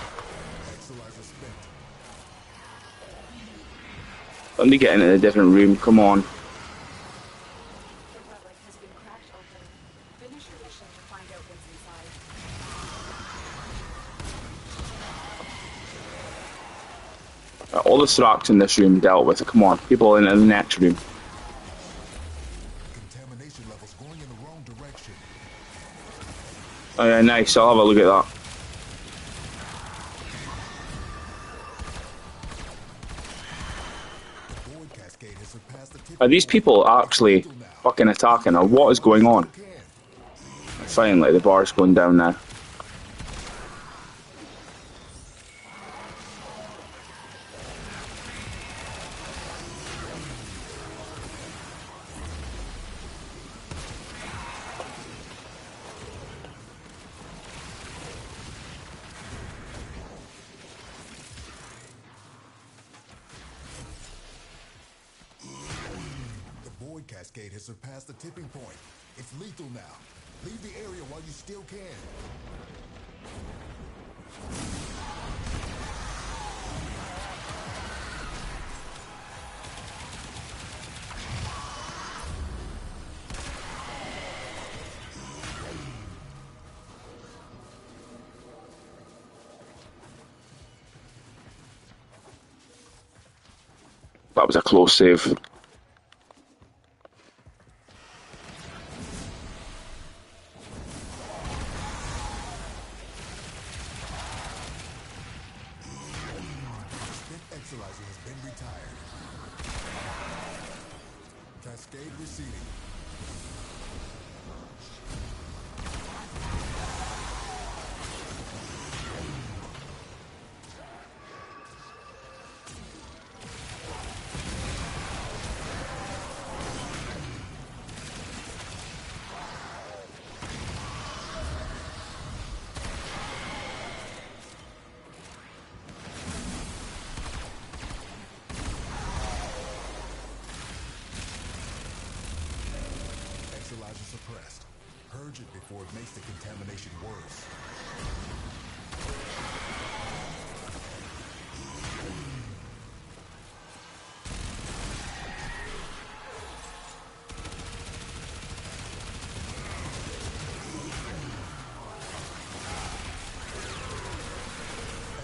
Let me get into a different room, come on. All the Thrax in this room dealt with. Come on, people in the next room. Contamination levels going in the wrong direction. Oh yeah, nice. I'll have a look at that. The void cascade has surpassed the tip. Are these people actually fucking attacking, or what is going on? Finally, the bar's going down now. The void cascade has surpassed the tipping point. It's lethal now. Leave the area while you still can. That was a close save. Exilizer has been retired. Cascade receding. Exilizer suppressed. Purge it before it makes the contamination worse.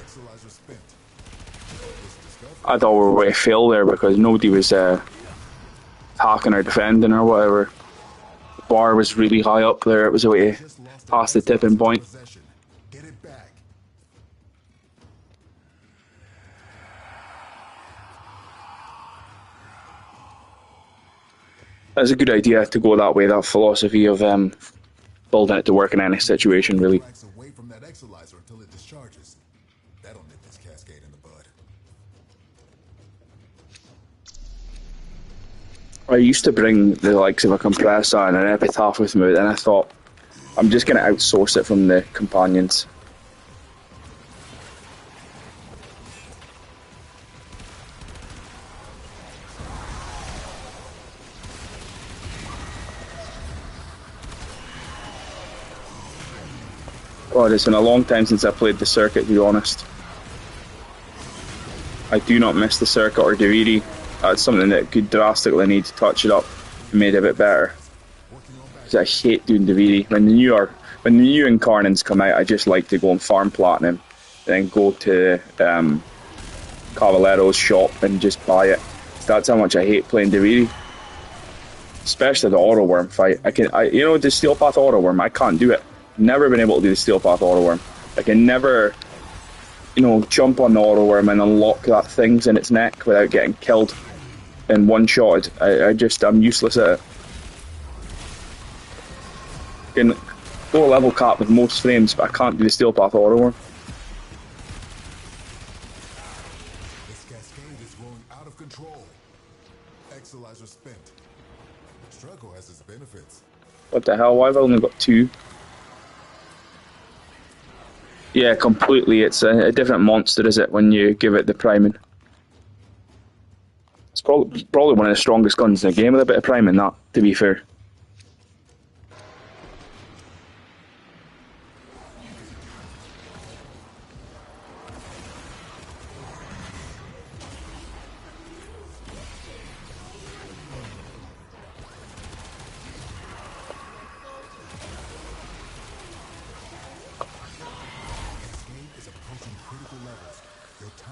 Exilizer spent. I thought we were going to fail there because nobody was attacking or defending or whatever. The bar was really high up there. It was a way past the tipping point. Get it back. It's a good idea to go that way, that philosophy of building it to work in any situation, really. Relax away from that exilizer until it discharges. That'll nip this cascade in the bud. I used to bring the likes of a compressor and an epitaph with me, and I thought, I'm just going to outsource it from the companions. God, it's been a long time since I played the circuit, to be honest. I do not miss the circuit or Davidi. That's something that could drastically need to touch it up and made it a bit better. Because I hate doing Davidi. When the new Incarnants come out, I just like to go and farm Platinum, then go to Cavaliero's shop and just buy it. That's how much I hate playing Davidi. Especially the Auto Worm fight. You know, the Steel Path Auto Worm, I can't do it. Never been able to do the Steel Path Auto Worm. I can never, you know, jump on the Auto Worm and unlock that things in its neck without getting killed in one shot. I'm useless at it. I can go a level cap with most frames, but I can't do the Steel Path Auto Worm. This cascade is growing out of control. Exilizer spent. Struggle has its benefits. What the hell? Why have I only got 2? Yeah, completely. It's a different monster, is it, when you give it the priming? It's probably one of the strongest guns in the game with a bit of priming, that, to be fair.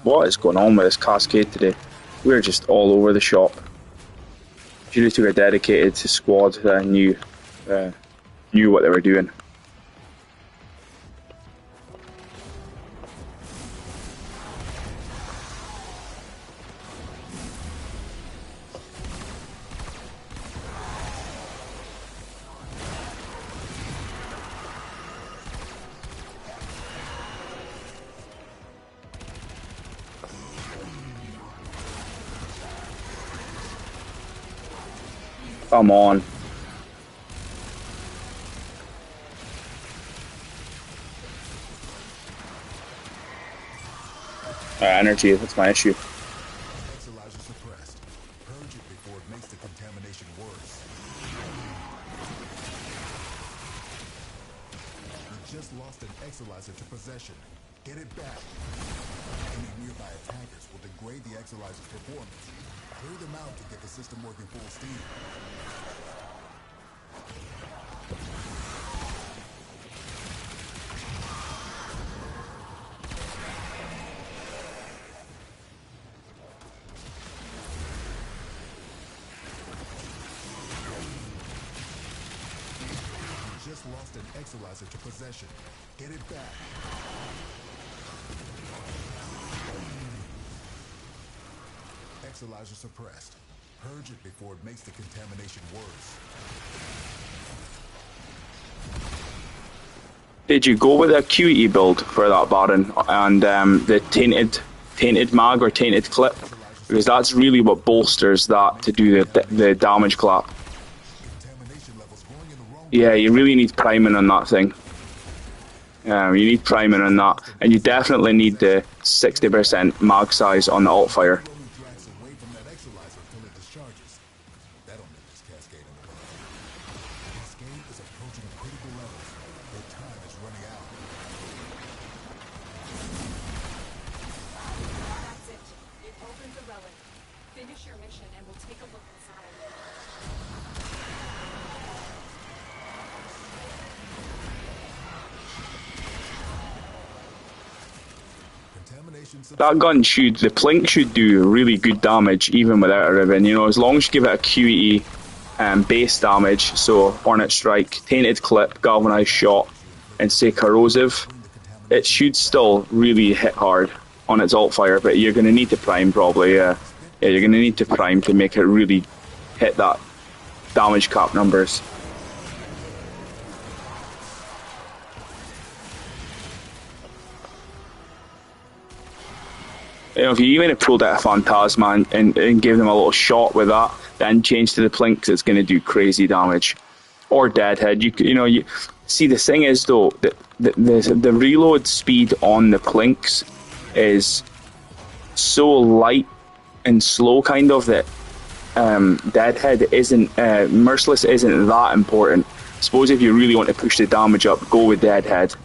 What is going on with this cascade today? We're just all over the shop. Should have took a dedicated squad that knew what they were doing. Come on. Energy, that's my issue. Exolizer suppressed. Purge it before it makes the contamination worse. We just lost an exolizer to possession. Get it back. Any nearby attackers will degrade the exolizer's performance. Clear them out to get the system working full steam. Just lost an exolizer to possession. Get it back. Exolizer suppressed. Purge it before it makes the contamination worse. Did you go with a QE build for that Baron and the tainted mag or tainted clip? Because that's really what bolsters that to do the damage clap. Yeah, you really need priming on that thing. You need priming on that, and you definitely need the 60% mag size on the alt fire. That gun the plink should do really good damage even without a ribbon, you know, as long as you give it a QE base damage, so Hornet Strike, Tainted Clip, Galvanized Shot, and say Corrosive, it should still really hit hard on its alt fire, but you're going to need to prime probably, yeah, you're going to need to prime to make it really hit that damage cap numbers. You know, if you even pulled out a Phantasma and gave them a little shot with that, then change to the plinks, it's going to do crazy damage. Or Deadhead. You see, the thing is though, the reload speed on the plinks is so light and slow, kind of, that Deadhead isn't Merciless isn't that important. I suppose if you really want to push the damage up, go with Deadhead,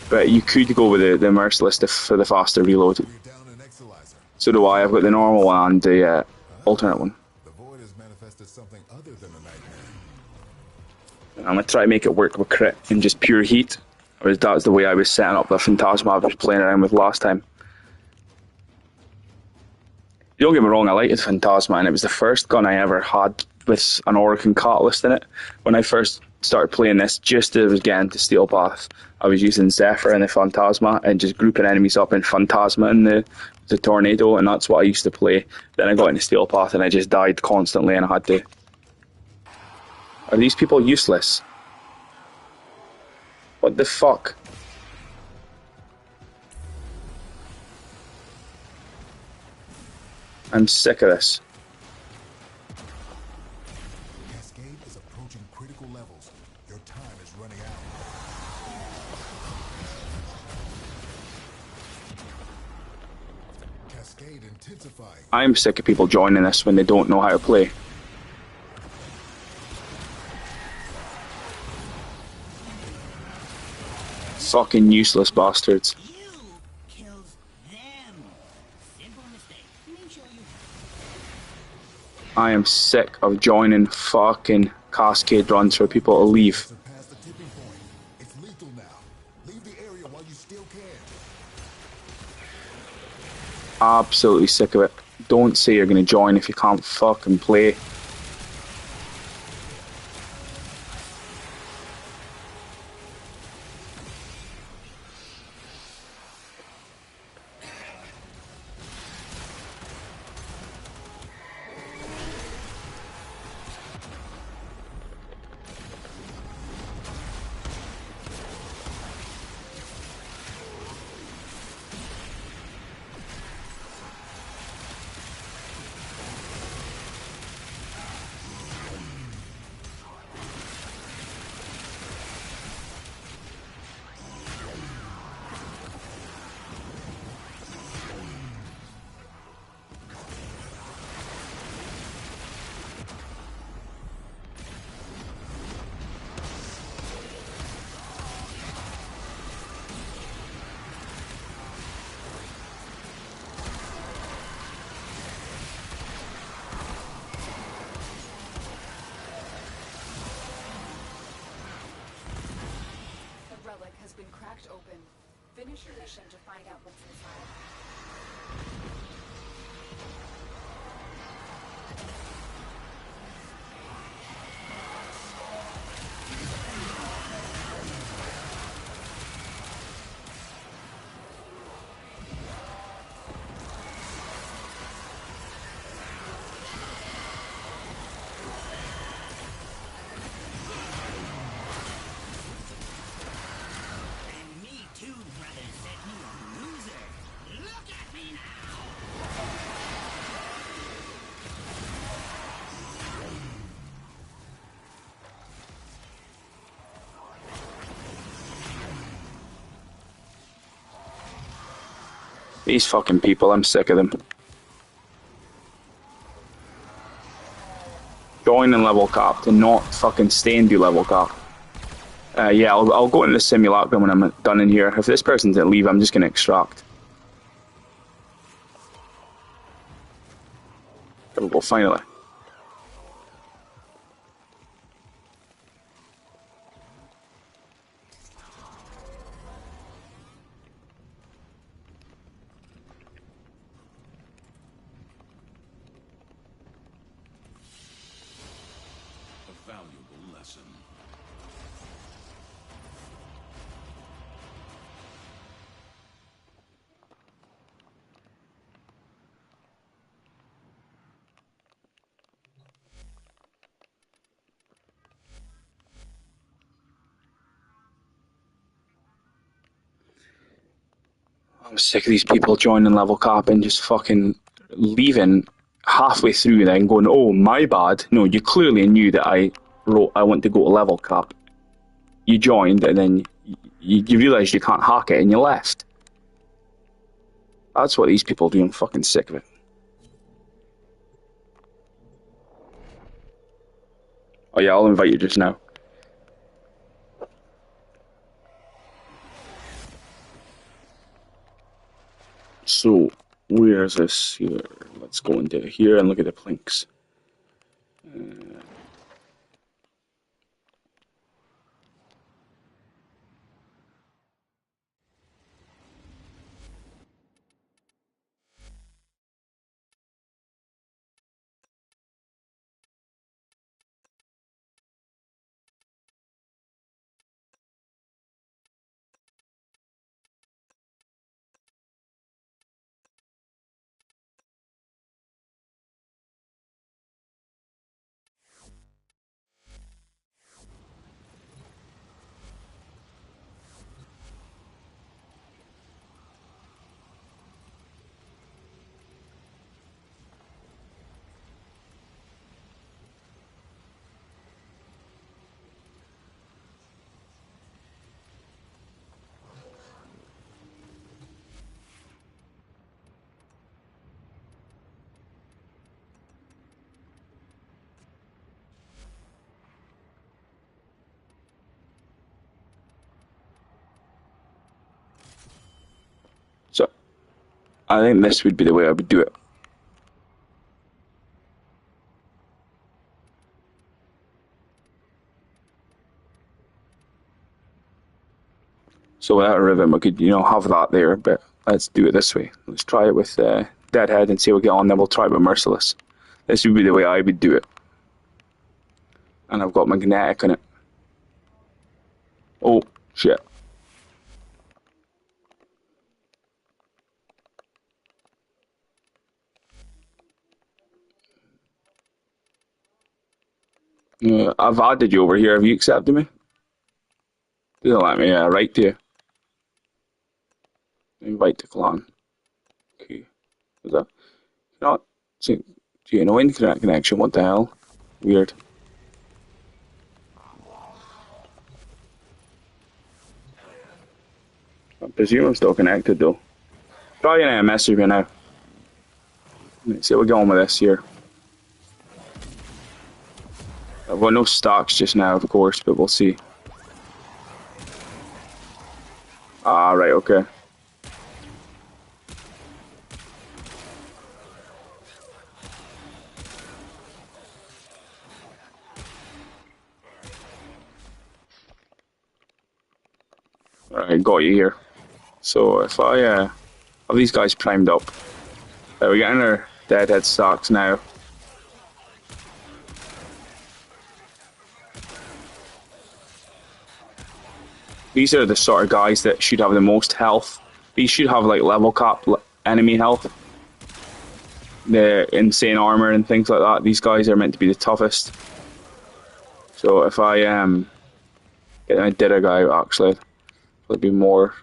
but you could go with the Merciless for the faster reload. So do I. I've got the normal one and the alternate one. The void has manifested something other than a nightmare. I'm going to try to make it work with crit and just pure heat. Or that's the way I was setting up the Phantasma I was playing around with last time. Don't get me wrong, I liked the Phantasma, and it was the first gun I ever had with an Orokin Catalyst in it. When I first started playing this, just as I was getting to Steel Path, I was using Zephyr and the Phantasma and just grouping enemies up in Phantasma and the Tornado, and that's what I used to play. Then I got into Steel Path and I just died constantly, and I had to... Are these people useless? What the fuck? I'm sick of this. Cascade is approaching critical levels. Your time is running out. Cascade intensifying. I'm sick of people joining this when they don't know how to play. Fucking useless bastards. I am sick of joining fucking cascade runs for people to leave. Surpass the tipping point. It's lethal now. Leave the area while you still can. Absolutely sick of it. Don't say you're going to join if you can't fucking play. Open. Finish your mission to find out what's inside. These fucking people, I'm sick of them. Join and level cap and not fucking stay and do level cap. Yeah, I'll go into the simulacrum when I'm done in here. If this person didn't leave, I'm just going to extract. There we go, finally. I'm sick of these people joining level cap and just fucking leaving halfway through then going, oh, my bad. No, you clearly knew that I wrote I want to go to level cap. You joined and then you realised you can't hack it and you left. That's what these people do. I'm fucking sick of it. Oh yeah, I'll invite you just now. So, where is this here? Let's go into here and look at the plinks. So, I think this would be the way I would do it. So without a rhythm, I could, have that there, but let's do it this way. Let's try it with Deadhead and see how we get on, then we'll try it with Merciless. This would be the way I would do it. And I've got Magnetic in it. Oh, shit. I've added you over here. Have you accepted me? Doesn't let me write to you. Invite to clan. Okay. Is that not? Do you know internet connection? What the hell? Weird. I presume I'm still connected though. Try and message me now. Let's see how we get on with this here. I've got no stocks just now, of course, but we'll see. Ah, right, okay. Alright, got you here. So if I have these guys primed up, we're getting our Deadhead stocks now. These are the sort of guys that should have the most health. These should have like level cap enemy health. The insane armor and things like that. These guys are meant to be the toughest. So if I get my Diddiga out, actually, it'll be more.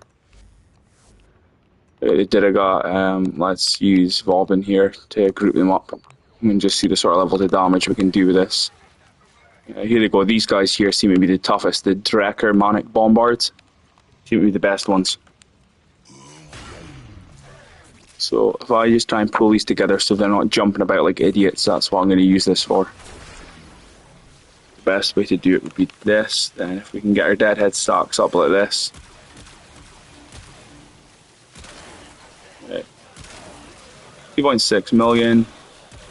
The Diddiga, let's use Vauban here to group them up and just see the sort of levels of damage we can do with this. Here they go. These guys here seem to be the toughest. The Drekker Manic Bombards seem to be the best ones. So if I just try and pull these together so they're not jumping about like idiots, that's what I'm going to use this for. The best way to do it would be this. Then if we can get our Deadhead stocks up like this. Right. 2.6 million.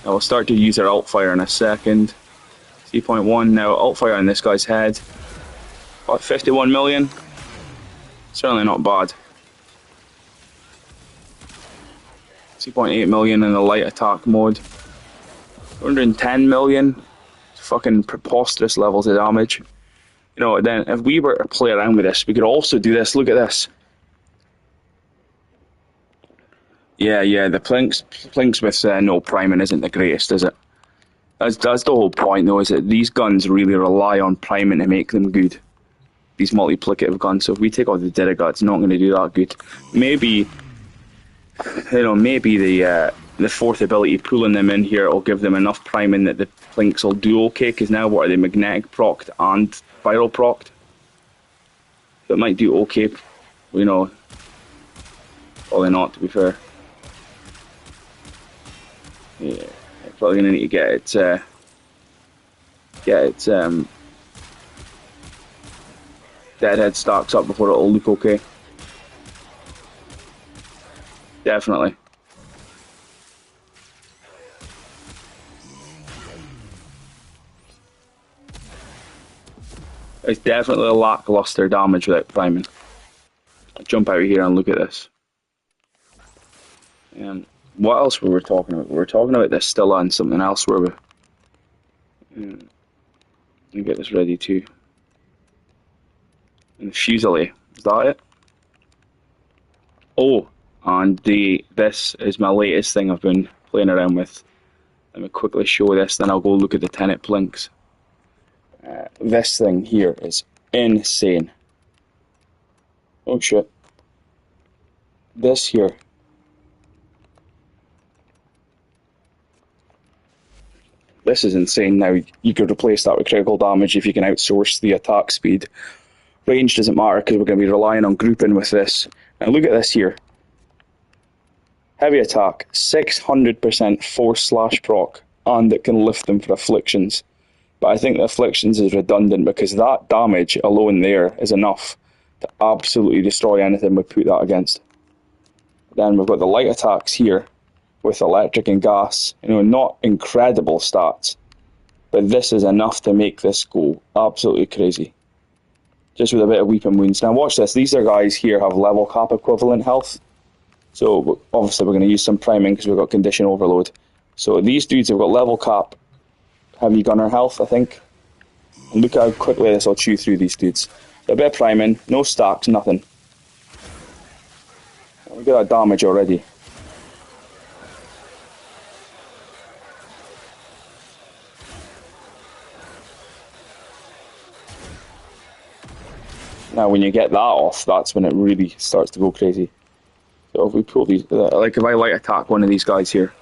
I will start to use our alt fire in a second. 3.1 now, alt fire on this guy's head. About 51 million. Certainly not bad. 2.8 million in the light attack mode. 110 million. Fucking preposterous levels of damage. You know, then if we were to play around with this, we could also do this. Look at this. Yeah, the Plinks with no priming isn't the greatest, is it? That's the whole point, though, is that these guns really rely on priming to make them good. These multiplicative guns. So if we take off the Diddiga, it's not going to do that good. Maybe, you know, maybe the fourth ability, pulling them in here, will give them enough priming that the Plinks will do okay. Because now, what are they? Magnetic procced and viral procced. So it might do okay. You know, probably not, to be fair. Yeah. Probably gonna need to get it Deadhead stocks up before it'll look okay. Definitely. It's definitely a lackluster damage without priming. I'll jump out of here and look at this. What else were we talking about? We were talking about this Stilla and something else, were we? Let me get this ready too. And the Fusilier, is that it? Oh, and this is my latest thing I've been playing around with. Let me quickly show this, then I'll go look at the Tenet Plinks. This thing here is insane. Oh shit. This here. This is insane now. You could replace that with critical damage if you can outsource the attack speed. Range doesn't matter because we're going to be relying on grouping with this. Now look at this here. Heavy attack, 600% force / proc, and it can lift them for afflictions. But I think the afflictions is redundant because that damage alone there is enough to absolutely destroy anything we put that against. Then we've got the light attacks here with electric and gas. You know, not incredible stats, but this is enough to make this go absolutely crazy. Just with a bit of weeping wounds. Now watch this. These are guys here have level cap equivalent health. So obviously we're going to use some priming because we've got condition overload. So these dudes have got level cap, heavy gunner health, I think. And look how quickly this will chew through these dudes. So a bit of priming, no stacks, nothing. Look at that damage already. Now when you get that off, that's when it really starts to go crazy. So if we pull these, like if I light attack one of these guys here.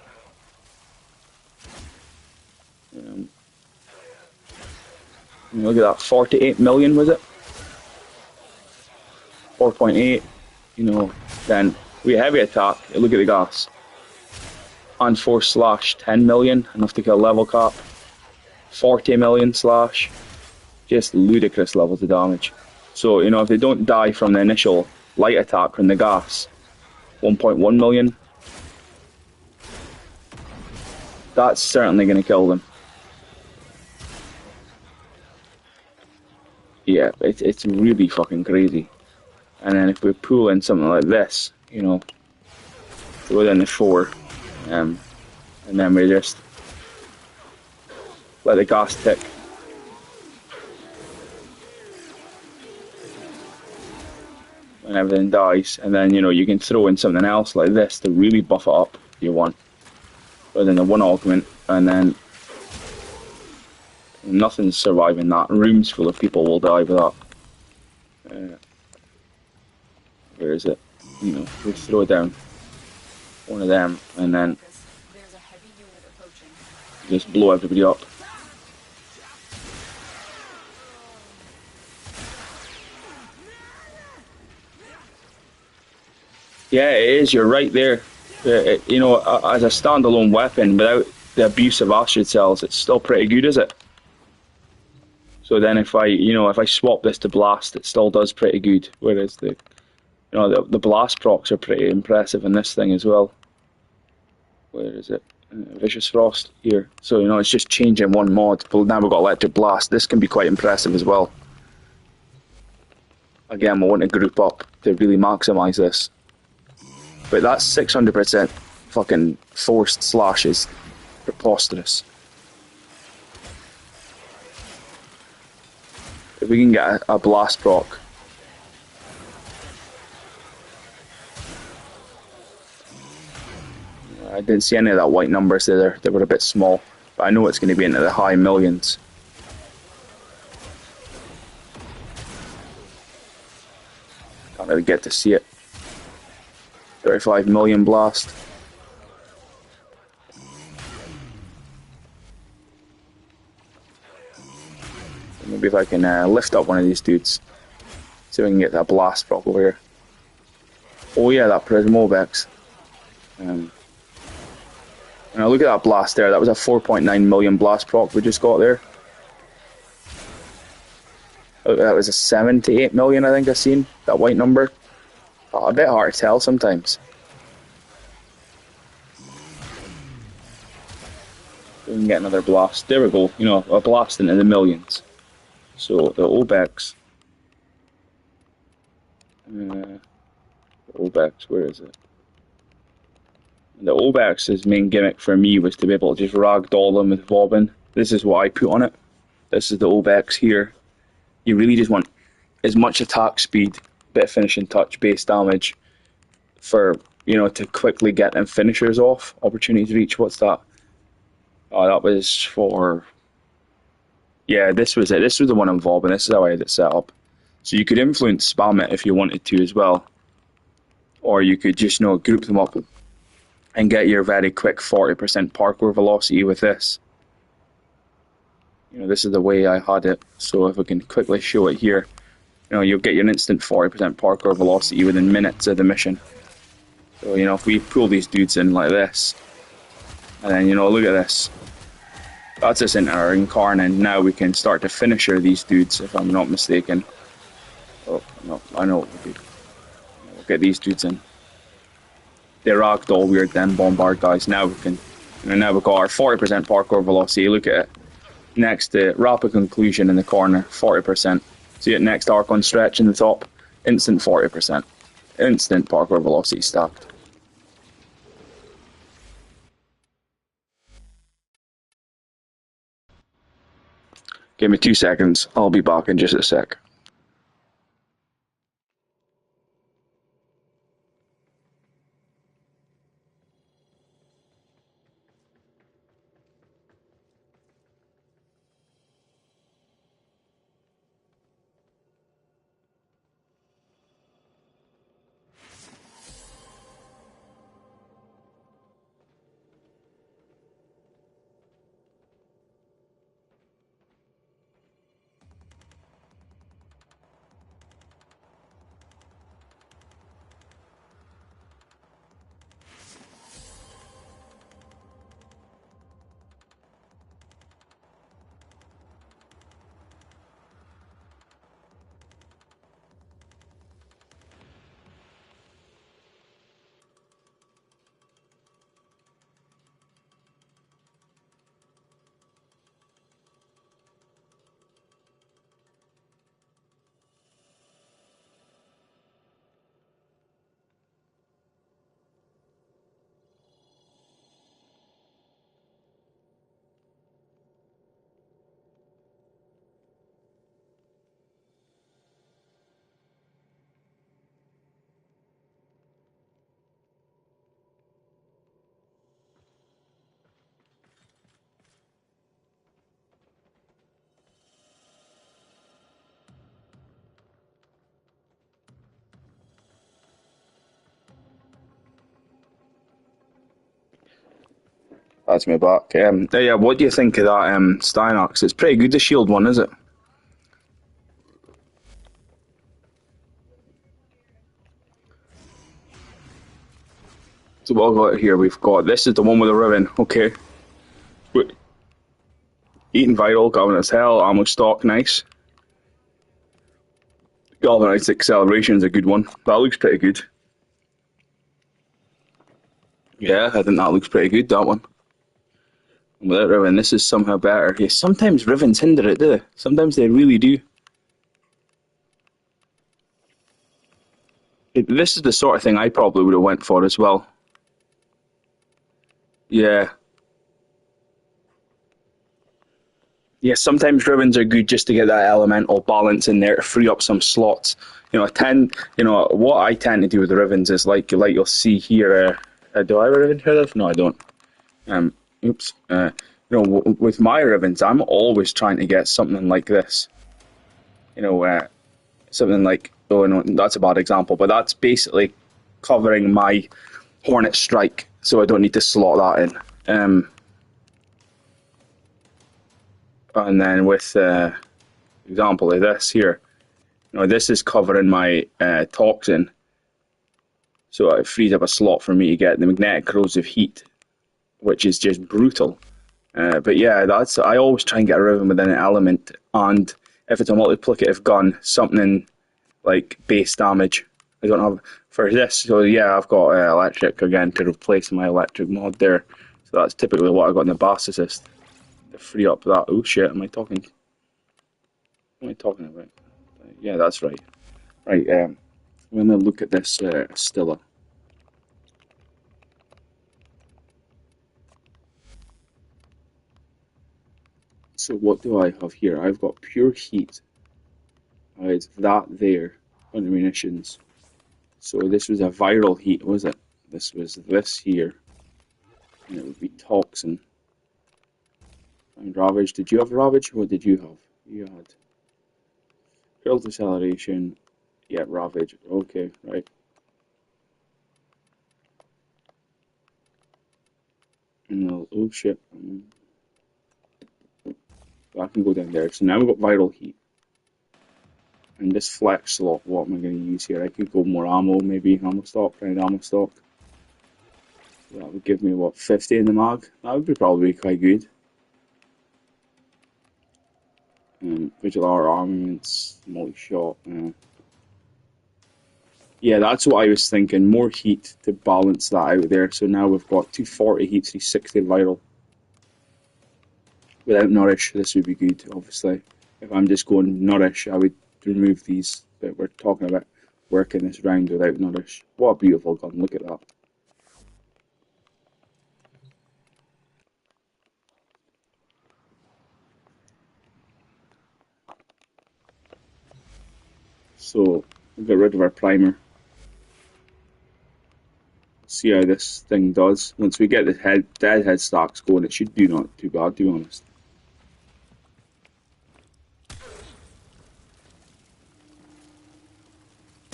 Look at that, 48 million was it? 4.8, you know, then we heavy attack, look at the gas. And force slash 10 million, enough to kill level cap. 40 million slash, just ludicrous levels of damage. So, you know, if they don't die from the initial light attack from the gas, 1.1 million, that's certainly going to kill them. Yeah, it's really fucking crazy. And then if we pull in something like this, you know, within the 4, and then we just let the gas tick. And everything dies, and then, you know, you can throw in something else like this to really buff it up if you want. But then the 1 augment, and then nothing's surviving that. Rooms full of people will die with that. Where is it? You know, we throw down one of them, and then just blow everybody up. Yeah, it is. You're right there. You know, as a standalone weapon, without the abuse of acid cells, it's still pretty good, is it? So then, if I swap this to blast, it still does pretty good. Whereas the blast procs are pretty impressive in this thing as well. Where is it? Vicious Frost here. So, you know, it's just changing one mod. But now we've got electric blast. This can be quite impressive as well. Again, we want to group up to really maximize this. But that's 600% fucking forced slashes. Preposterous. If we can get a blast proc. I didn't see any of that white numbers there. They were a bit small. But I know it's going to be into the high millions. Can't really get to see it. 35 million blast. Maybe if I can lift up one of these dudes. See if I can get that blast proc over here. Oh yeah, that Prism Obex. Now look at that blast there. That was a 4.9 million blast proc we just got there. That was a 7 to 8 million, I think I've seen. That white number. Oh, a bit hard to tell sometimes. We can get another blast. There we go. You know, a blast into the millions. So the Obex. The Obex, where is it? The Obex's main gimmick for me was to be able to just ragdoll them with Vobbin. This is what I put on it. This is the Obex here. You really just want as much attack speed, bit of finishing touch, base damage, for, you know, to quickly get them finishers off. Opportunity to reach, what's that? Oh, that was for... Yeah, this was it. This was the one involved, and this is how I had it set up. So you could influence spam it if you wanted to as well. Or you could just, you know, group them up and get your very quick 40% parkour velocity with this. You know, this is the way I had it. So if we can quickly show it here, you know, you'll get your instant 40% parkour velocity within minutes of the mission. So, you know, if we pull these dudes in like this, and then, you know, look at this. That's us into our incarnate. Now we can start to finisher these dudes, if I'm not mistaken. Oh, no, I know what we'll do. We'll get these dudes in. They ragdoll weird, then bombard guys. Now we can, you know, now we've got our 40% parkour velocity. Look at it. Next to rapid conclusion in the corner, 40%. See it next arc on stretch in the top, instant 40%. Instant parkour velocity stacked. Give me 2 seconds. I'll be back in just a sec. That's me back. Yeah, what do you think of that Stynox? It's pretty good, the shield one, is it? So what I've got here, we've got, this is the one with the ribbon, okay. Eating vital, galvanized hell, ammo stock, nice. Galvanized acceleration is a good one. That looks pretty good. Yeah, I think that looks pretty good, that one. And without ribbon, this is somehow better. Yeah, sometimes ribbons hinder it, do they? Sometimes they really do. This is the sort of thing I probably would have went for as well. Yeah. Yeah, sometimes ribbons are good just to get that elemental balance in there to free up some slots. What I tend to do with the ribbons is like you'll see here. Do I have a ribbon here? No, I don't. Oops. With my ribbons, I'm always trying to get something like this. Something like, oh no, that's a bad example, but that's basically covering my Hornet Strike, so I don't need to slot that in. And then with example like this here, this is covering my Toxin, so it frees up a slot for me to get the magnetic corrosive heat, which is just brutal. But yeah, I always try and get a ribbon within an element, and if it's a multiplicative gun, something like base damage. I don't have for this, so yeah, I've got electric again to replace my electric mod there. So that's typically what I got in the Bass Assist to free up that. Oh shit, am I talking? What am I talking about? Yeah, that's right. Right, I'm gonna look at this Stilla. So what do I have here? I've got pure heat. It's that there on the munitions. So this was a viral heat, was it? This was this here. And it would be Toxin. And Ravage. Did you have Ravage? What did you have? You had Field Acceleration. Yeah, Ravage. Okay, right. And oh shit. I can go down there. So now we've got viral heat. And this flex slot, what am I going to use here? I could go more ammo, maybe ammo stock, round ammo stock. That would give me, what, 50 in the mag? That would be probably quite good. Visual Hour armaments, multi-shot. Yeah, that's what I was thinking. More heat to balance that out there. So now we've got 240 heat, 360 viral. Without Nourish, this would be good, obviously. If I'm just going Nourish, I would remove these that we're talking about working this round without Nourish. What a beautiful gun, look at that. So we'll get rid of our primer. See how this thing does. Once we get the deadhead stacks going, it should be not too bad, to be honest.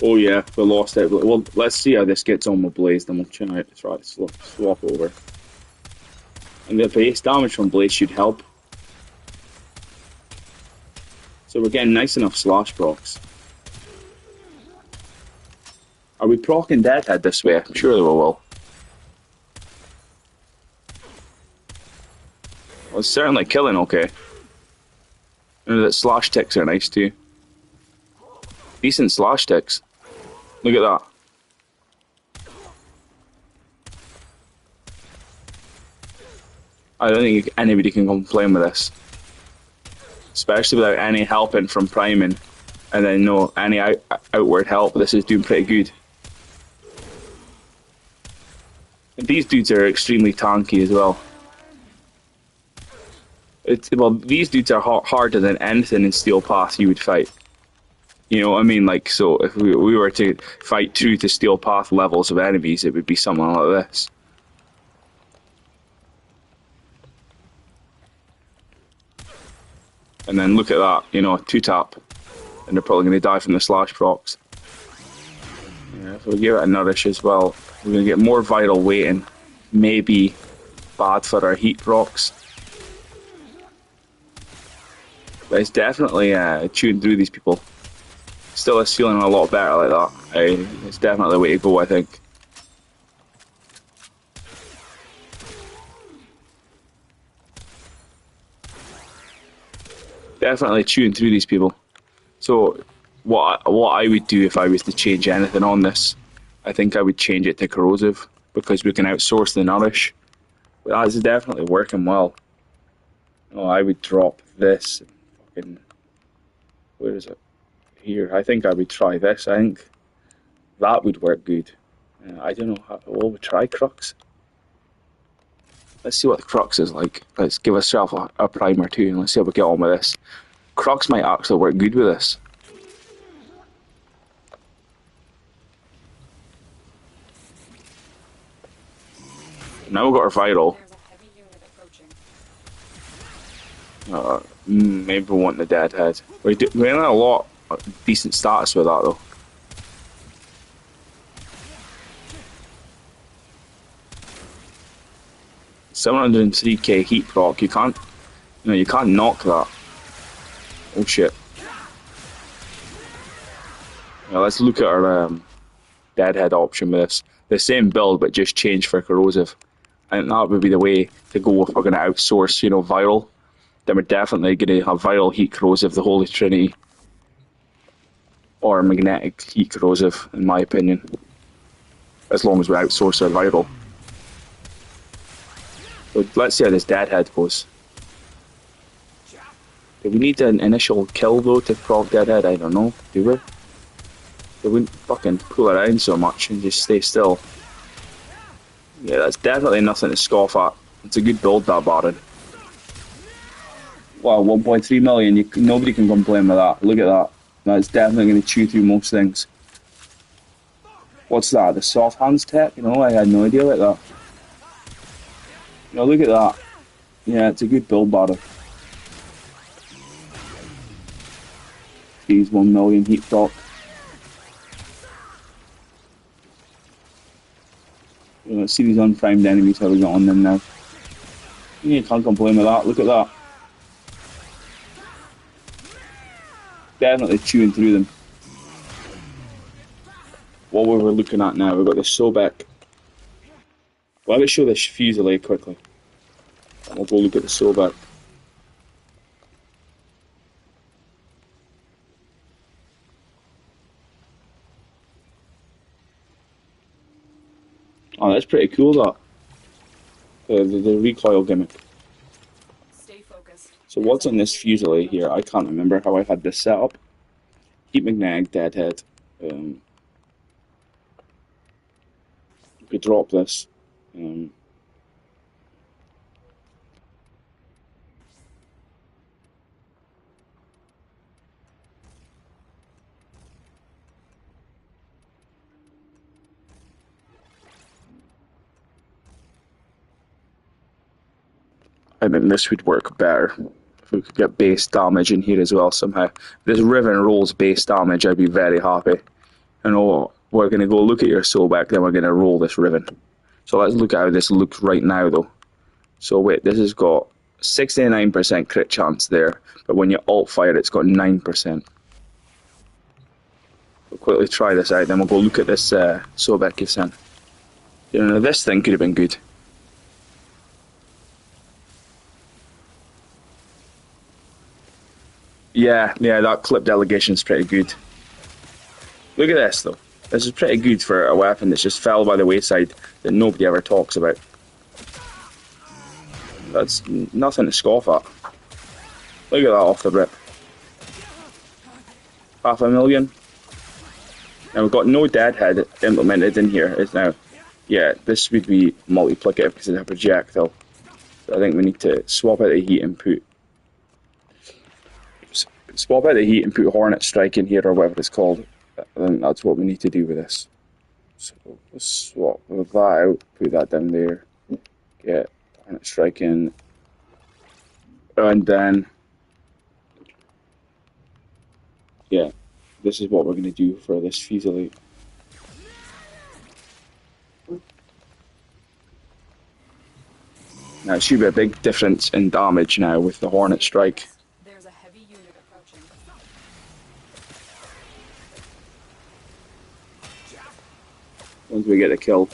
Oh yeah, we lost it. Well, let's see how this gets on with Blaze, then we'll try to swap over. And the base damage from Blaze should help. So we're getting nice enough slash procs. Are we proccing Deadhead this way? I'm sure we will. Well, it's certainly killing okay. And that slash ticks are nice too. Decent slash ticks. Look at that. I don't think anybody can complain with this. Especially without any helping from priming. And then no any outward help. This is doing pretty good. And these dudes are extremely tanky as well. Well, these dudes are harder than anything in Steel Path you would fight. You know what I mean? Like, so if we were to fight true to Steel Path levels of enemies, it would be something like this. And then look at that, you know, 2-tap. And they're probably going to die from the slash procs. Yeah, if we give it a nourish as well, we're going to get more vital weighting. Maybe bad for our heat procs. But it's definitely chewing through these people. Still is feeling a lot better like that. It's definitely the way to go, I think. Definitely chewing through these people. So what I would do if I was to change anything on this, I think I would change it to corrosive because we can outsource the nourish. But that is definitely working well. Oh, I would drop this. Fucking, where is it? Here. I think I would try this. I think that would work good. I don't know. We'll try Crux. Let's see what the Crux is like. Let's give ourselves a primer too, and let's see how we get on with this. Crux might actually work good with this. Now we've got our vital. Maybe we want the Deadhead. We had a lot of decent status with that though. $703k heat proc. You can't knock that. Oh shit. Now let's look at our Deadhead option with this. The same build but just change for corrosive. And that would be the way to go if we're going to outsource, you know, viral. Then we're definitely going to have viral, heat, corrosive, the Holy Trinity. Or magnetic, heat, corrosive, in my opinion. As long as we outsource our viral. So let's see how this Deadhead goes. Do we need an initial kill though to proc Deadhead? I don't know. Do we? They wouldn't fucking pull around so much and just stay still. Yeah, that's definitely nothing to scoff at. It's a good build, that Baron. Wow, 1.3 million. Nobody can complain with that. Look at that. That's definitely going to chew through most things. What's that? The soft hands tech? You know, I had no idea about that. You know, look at that. Yeah, it's a good build, Baron. These 1 million heat proc. Let's see these unprimed enemies, how we got on them now. You can't complain with that, look at that. Definitely chewing through them. What we were looking at now, we've got the Sobek. Let me show this Fusilier quickly. And we'll go look at the Sobek. Oh, that's pretty cool, that. The recoil gimmick. Stay focused. So what's on this Fusilier here? I can't remember how I had this set up. Heat magnetic, Deadhead. We could drop this. I think this would work better. If we could get base damage in here as well somehow. If this Riven rolls base damage, I'd be very happy. I know we're going to go look at your Sobek, then we're going to roll this Riven. So let's look at how this looks right now though. So wait, this has got 69% crit chance there, but when you alt fire it's got 9%. We'll quickly try this out, then we'll go look at this Sobek you sent. You know, this thing could have been good. Yeah, that clip delegation is pretty good. Look at this though. This is pretty good for a weapon that's just fell by the wayside that nobody ever talks about. That's nothing to scoff at. Look at that off the rip. 500,000. Now we've got no deadhead implemented in here. It's now, yeah, this would be multiplicative because it's a projectile. So I think we need to swap out the heat and put Hornet Strike in here or whatever it's called. I think that's what we need to do with this. So let's swap that out, put that down there, get Hornet Strike in, and then, yeah, this is what we're going to do for this Fusilier. Now it should be a big difference in damage now with the Hornet Strike. There's a heavy unit approaching. Once we get a kill.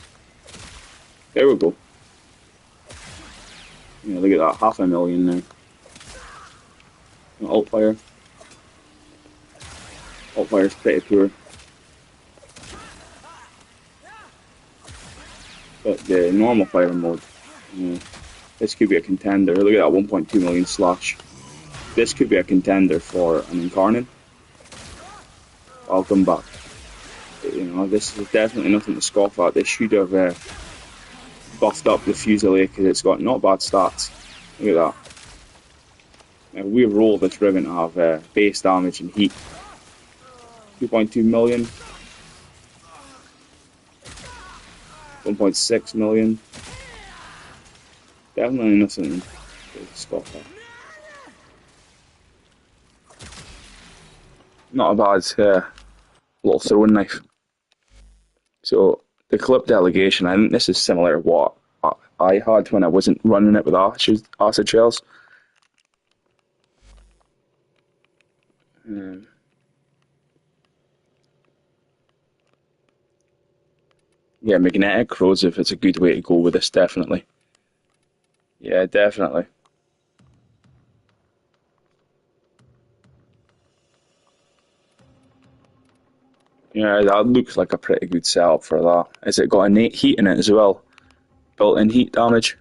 There we go. Yeah, look at that, 500,000 now. Alt fire. Alt fire's pretty poor. But the normal fire mode, this could be a contender. Look at that 1.2 million slash. This could be a contender for an Incarnate. I'll come back. You know, this is definitely nothing to scoff at. They should have buffed up the Fusilier because it's got not bad stats. Look at that. Now we roll this Riven to have base damage and heat. 2.2 million. 1.6 million. Definitely nothing to scoff at. Not a bad little throwing knife. So the clip delegation, I think this is similar to what I had when I wasn't running it with acid shells. Yeah, magnetic corrosive, it's a good way to go with this, definitely. Yeah, definitely. Yeah, that looks like a pretty good setup for that. Has it got innate heat in it as well? Built-in heat damage?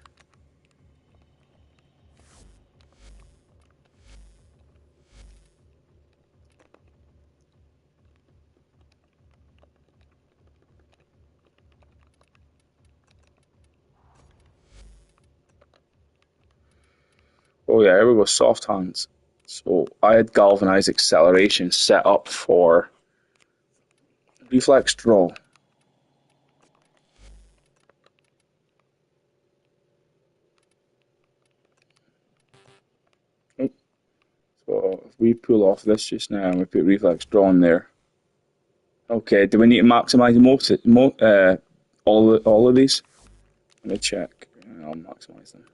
Oh yeah, here we go, soft hands. So I had galvanized acceleration set up for reflex draw. So if we pull off this just now and we put reflex draw in there. Okay, do we need to maximize all of these? Let me check. I'll maximize them.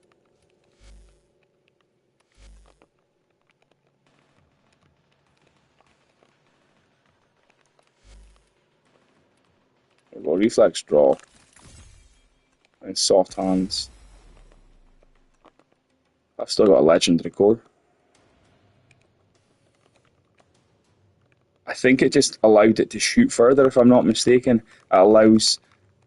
We've got reflex draw and soft hands. I've still got a legendary core. I think it just allowed it to shoot further, if I'm not mistaken. It allows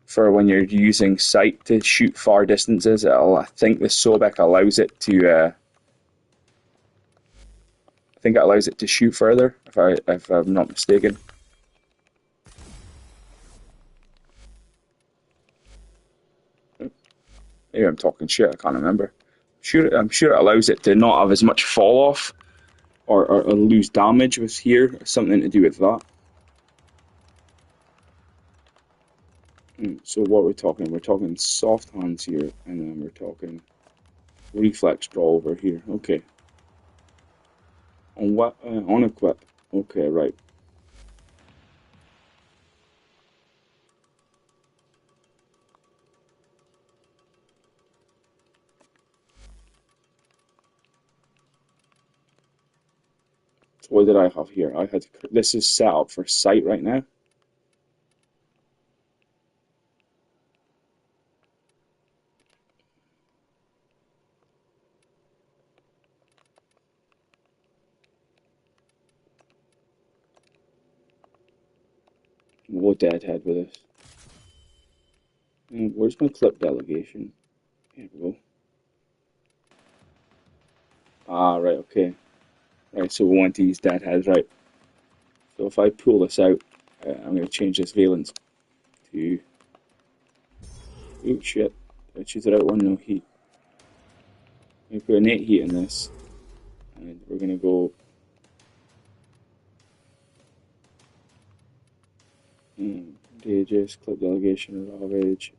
for when you're using sight to shoot far distances. I think the Sobek allows it to. I think it allows it to shoot further, if I'm not mistaken. Maybe I'm talking shit. I can't remember. I'm sure it allows it to not have as much fall off or lose damage with here. Something to do with that. So what we're talking soft hands here, and then we're talking reflex draw over here. Okay. On what? On equip. Okay, right. So what did I have here? I had this is set up for sight right now. We'll go deadhead with this. And where's my clip delegation? Here we go. Ah, right, okay. Right, so we want to use deadheads, right. So if I pull this out, I'm going to change this valence to... Oh shit, I choose the right one, no heat. I'm going to put an 8 heat in this, and we're going to go... Aegis, clip delegation, raw rage.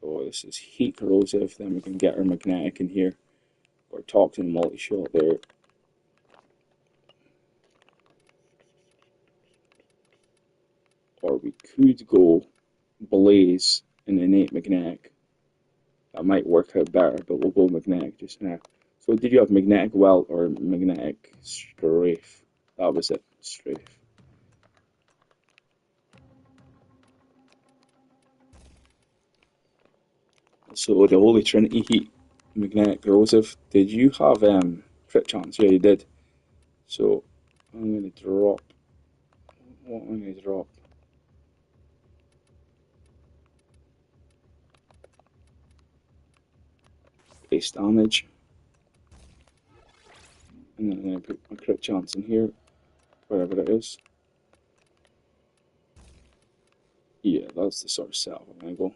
So this is heat corrosive, then we can get our magnetic in here, or toxin multi-shot there. Or we could go blaze and innate magnetic. That might work out better, but we'll go magnetic just now. So did you have magnetic welt or magnetic strafe? That was it, strafe. So the Holy Trinity heat, magnetic corrosive. Did you have crit chance? Yeah, you did. So I'm going to drop. What am I going to drop? Base damage. And then I'm going to put my crit chance in here, wherever it is. Yeah, that's the sort of setup I'm going to go.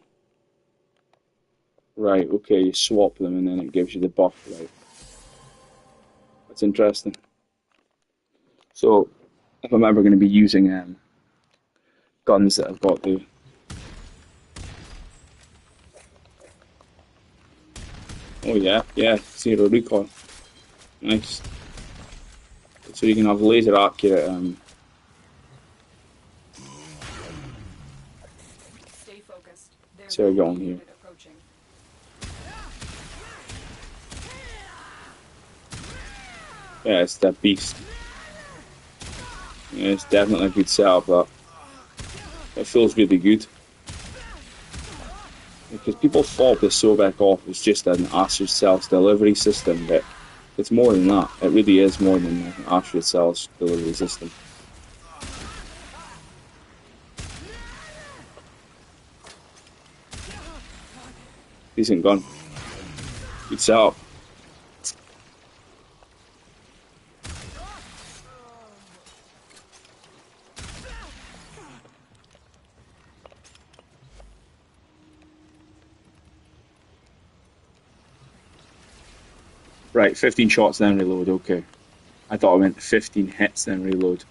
Right, okay, you swap them and then it gives you the buff, right? That's interesting. So, if I'm ever going to be using guns that have got the... Oh yeah, yeah, zero recoil. Nice. So you can have laser accurate... Stay focused. So we're going here. Yeah, it's that beast. Yeah, it's definitely a good setup, that. It feels really good. Because people thought the Sobek off was just an Astrid Cells delivery system, but it's more than that. It really is more than an Astrid Cells delivery system. Decent gun. Good setup. Right, 15 shots then reload, okay. I thought I meant 15 hits then reload.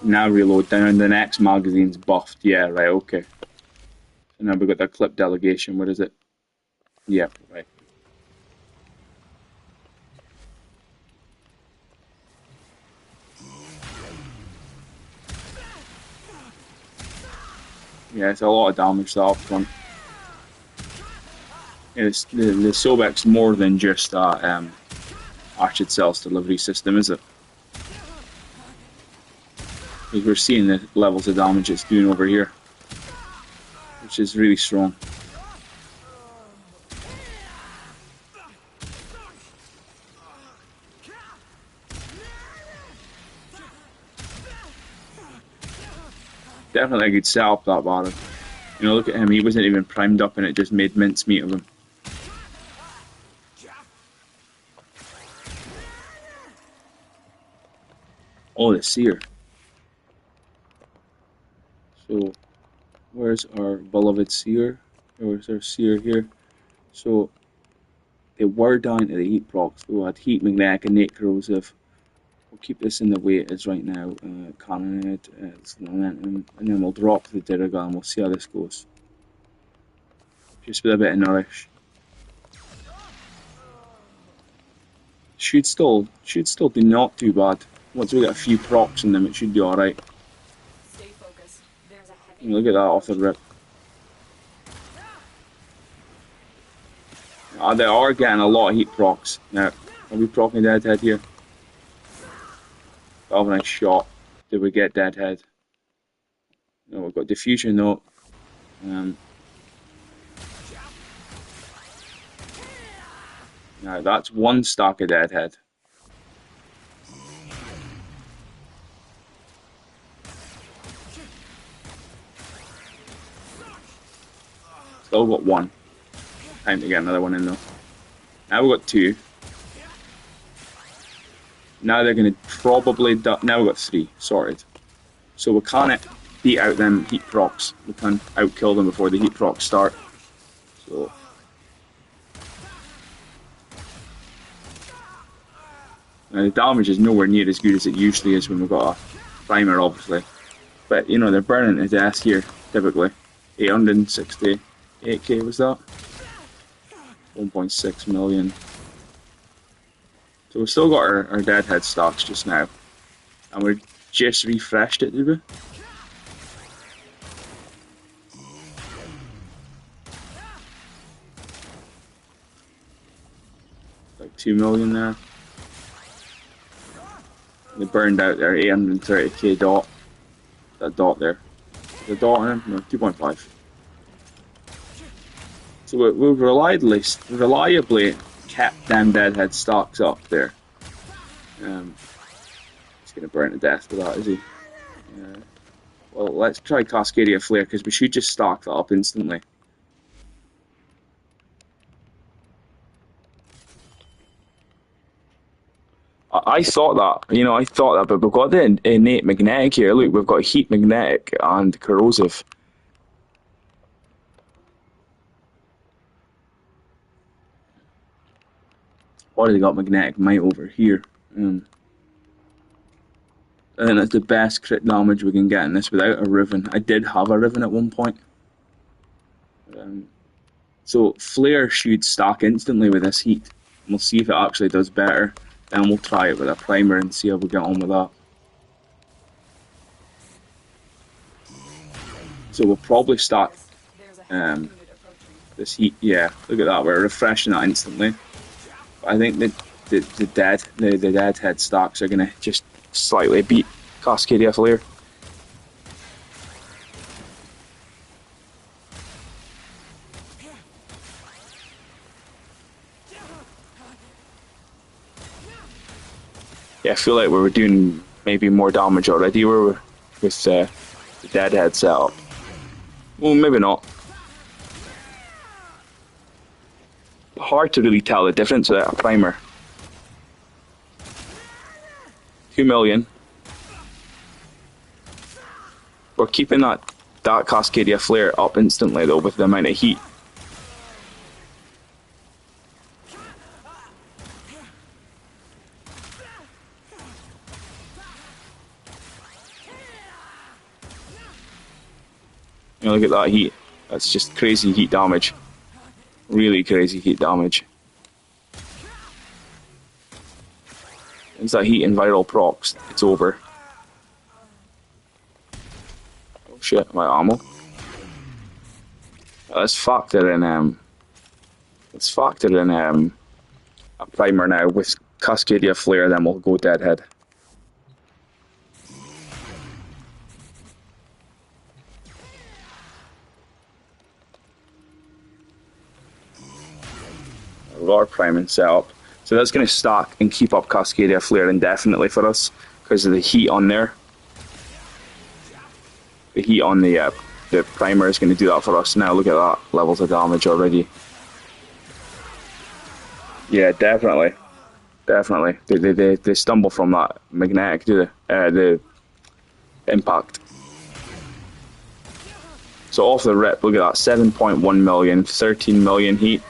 Now reload down, the next magazine's buffed. Yeah, right, okay. So now we've got the clip delegation, what is it? Yeah, right. Yeah, it's a lot of damage that up front. It's, the Sobek's more than just a Astrid Cells delivery system, is it? Because we're seeing the levels of damage it's doing over here, which is really strong. Definitely a good setup, that battle. You know, look at him, he wasn't even primed up and it just made mincemeat of him. Oh, the seer. So, where's our beloved seer? Where's our seer here? So, they were down to the heat procs. We had heat, magnetic, and innate corrosive. We'll keep this in the way it is right now. Cannon it's momentum, and then we'll drop the Dirigal and we'll see how this goes. Just with a bit of nourish. Should still do not too bad. Once we get a few procs in them, it should be alright. Stay focused. There's a heavy. Look at that off the rip. They are getting a lot of heat procs. Now, are we proccing Deadhead here? Oh, nice shot. Did we get Deadhead? No, we've got diffusion though. Now that's one stack of Deadhead. Still got one. Time to get another one in though. Now we've got two. Now they're going to probably... Now we've got three. Sorted. So we can't beat out them heat procs. We can't outkill them before the heat procs start. So... Now the damage is nowhere near as good as it usually is when we've got a primer, obviously. But, you know, they're burning to death here, typically. 868k was that? 1.6 million. So we've still got our Deadhead stocks just now. And we just refreshed it, did we? Like 2 million there. They burned out their 830k dot. That dot there. The dot on him? No, 2.5. So we've reliably kept them Deadhead stocks up there. He's going to burn to death with that, is he? Well, let's try Cascadia Flare, because we should just stock that up instantly. I thought that, you know, but we've got the innate magnetic here. Look, we've got heat, magnetic, and corrosive. Or they got magnetic might over here. I think that's the best crit damage we can get in this without a Riven. I did have a Riven at one point. So Flare should stack instantly with this heat. And we'll see if it actually does better. Then we'll try it with a primer and see how we get on with that. So we'll probably start this heat. Yeah, look at that. We're refreshing that instantly. But I think the Deadhead stocks are gonna just slightly beat Cascadia Flare. Yeah, I feel like we were doing maybe more damage already with the Deadhead setup. Well, maybe not. Hard to really tell the difference without a primer. 2 million. We're keeping that Cascadia Flare up instantly though with the amount of heat. You know, look at that heat. That's just crazy heat damage. Really crazy heat damage. It's that heat and viral procs. It's over. Oh shit, my ammo. Let's factor in a primer now with Cascadia Flare, then we'll go Deadhead. Our priming setup. So that's going to stack and keep up Cascadia Flare indefinitely for us because of the heat on there. The heat on the primer is going to do that for us. Now look at that, levels of damage already. Yeah, definitely. definitely. They stumble from that magnetic, do they? The impact. So off the rip, look at that, 7.1 million, 13 million heat,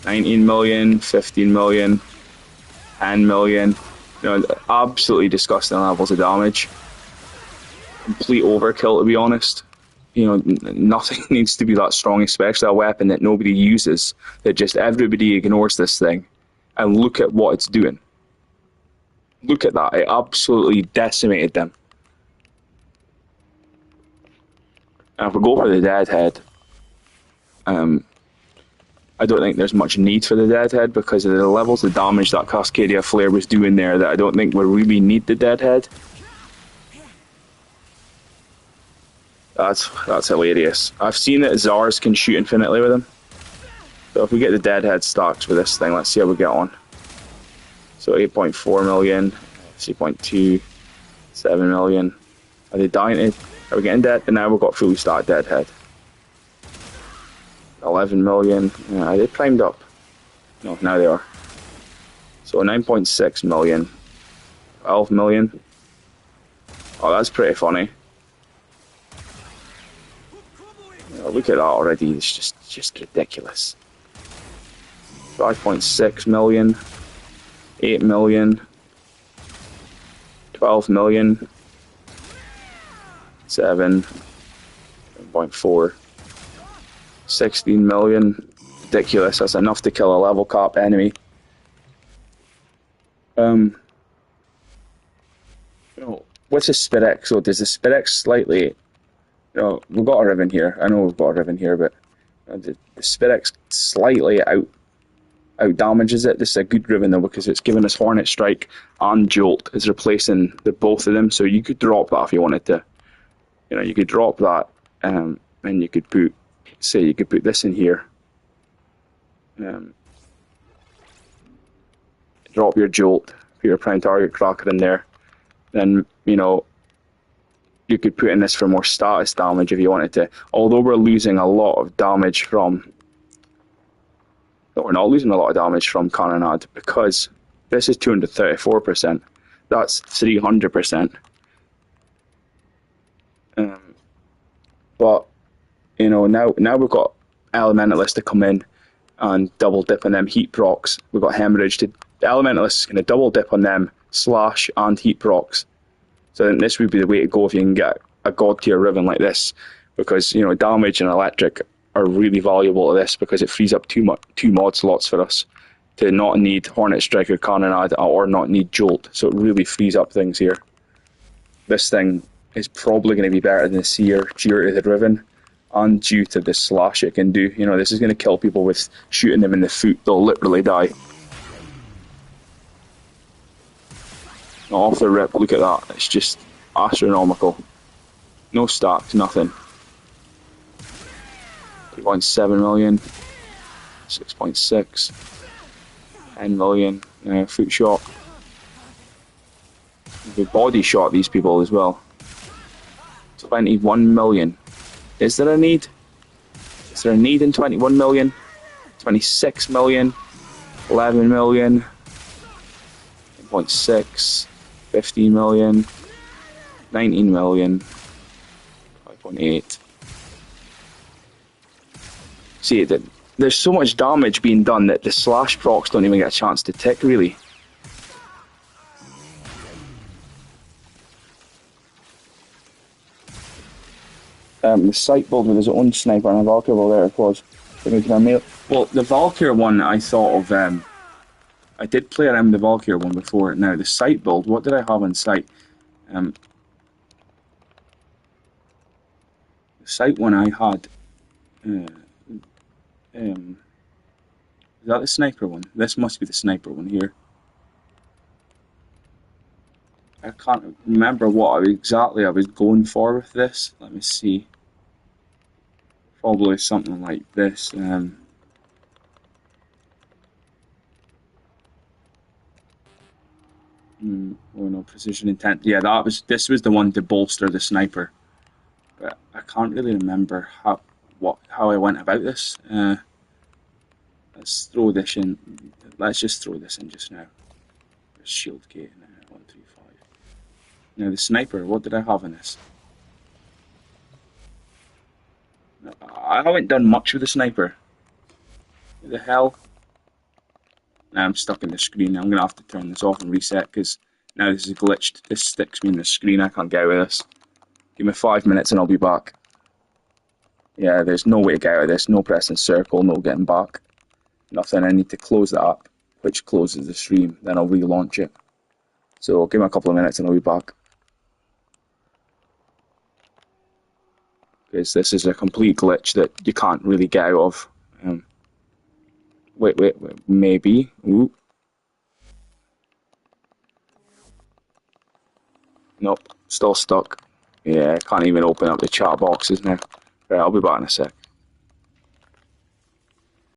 19 million, 15 million, 10 million. You know, absolutely disgusting levels of damage. Complete overkill, to be honest. You know, nothing needs to be that strong, especially a weapon that nobody uses, that just everybody ignores this thing. And look at what it's doing. Look at that, it absolutely decimated them. And if we go for the Deadhead, I don't think there's much need for the Deadhead because of the levels of damage that Cascadia Flare was doing there, that I don't think we really need the Deadhead. That's hilarious. I've seen that Zars can shoot infinitely with them. So if we get the Deadhead stacks with this thing, let's see how we get on. So 8.4 million, 3.2, 7 million. Are they dying? Are we getting dead? And now we've got fully stacked Deadhead. 11 million. Are they primed up? No, now they are. So 9.6 million. 12 million. Oh, that's pretty funny. Look at that already. It's just ridiculous. 5.6 million. 8 million. 12 million. 7.4. 16 million. Ridiculous. That's enough to kill a level cap enemy. You know, what's a Spirex? So does the Spirex slightly... You know, we've got a Riven here. I know we've got a Riven here, but the Spirex slightly out damages it. This is a good Riven though, because it's giving us Hornet Strike and Jolt. It's replacing the both of them. So you could drop that if you wanted to. You know, you could drop that, and you could put, say, you could put this in here. Drop your Jolt, put your prime target cracker in there. Then, you know, you could put in this for more status damage if you wanted to. Although we're losing a lot of damage from... No, we're not losing a lot of damage from Cannonade, because this is 234%. That's 300%. But, you know, now we've got Elementalist to come in and double dip on them heat procs. We've got Hemorrhage to... The Elementalist is going to double dip on them, slash and heat procs. So I think this would be the way to go if you can get a god tier Riven like this, because, you know, damage and electric are really valuable to this, because it frees up two mod slots for us to not need Hornet Strike or Cannonade, or not need Jolt. So it really frees up things here. This thing is probably going to be better than the Seer due to the Riven, and due to the slash it can do. You know, this is going to kill people with shooting them in the foot. They'll literally die. Off the rip, look at that. It's just astronomical. No stacks, nothing. 3.7 million. 6.6. 10 million. Foot shot. We body shot these people as well. 21 million. Is there a need? Is there a need in 21 million? 26 million. 11 million. 8.6. 15 million, 19 million, 5.8. See, there's so much damage being done that the slash procs don't even get a chance to tick, really. The sight build with his own sniper and a Valkyrie, well, there it was. Well, the Valkyrie one, I thought of... I did play around the Valkyrie one before. Now, the sight build, what did I have on sight? The sight one I had... is that the sniper one? This must be the sniper one here. I can't remember what exactly I was going for with this. Let me see. Probably something like this. Oh no, precision intent. Yeah, this was the one to bolster the sniper. But I can't really remember how I went about this. Let's throw this in. Let's just throw this in just now. Shield gate. 135. Now the sniper. What did I have in this? I haven't done much with the sniper. What the hell? Now I'm stuck in the screen. I'm gonna have to turn this off and reset because now this is glitched. This sticks me in the screen. I can't get out of this. Give me 5 minutes and I'll be back. Yeah, there's no way to get out of this. No pressing circle. No getting back. Nothing. I need to close that up, which closes the stream. Then I'll relaunch it. So give me a couple of minutes and I'll be back. Because this is a complete glitch that you can't really get out of. Wait, maybe. Ooh. Nope, still stuck. Yeah, I can't even open up the chat boxes now. Right, I'll be back in a sec.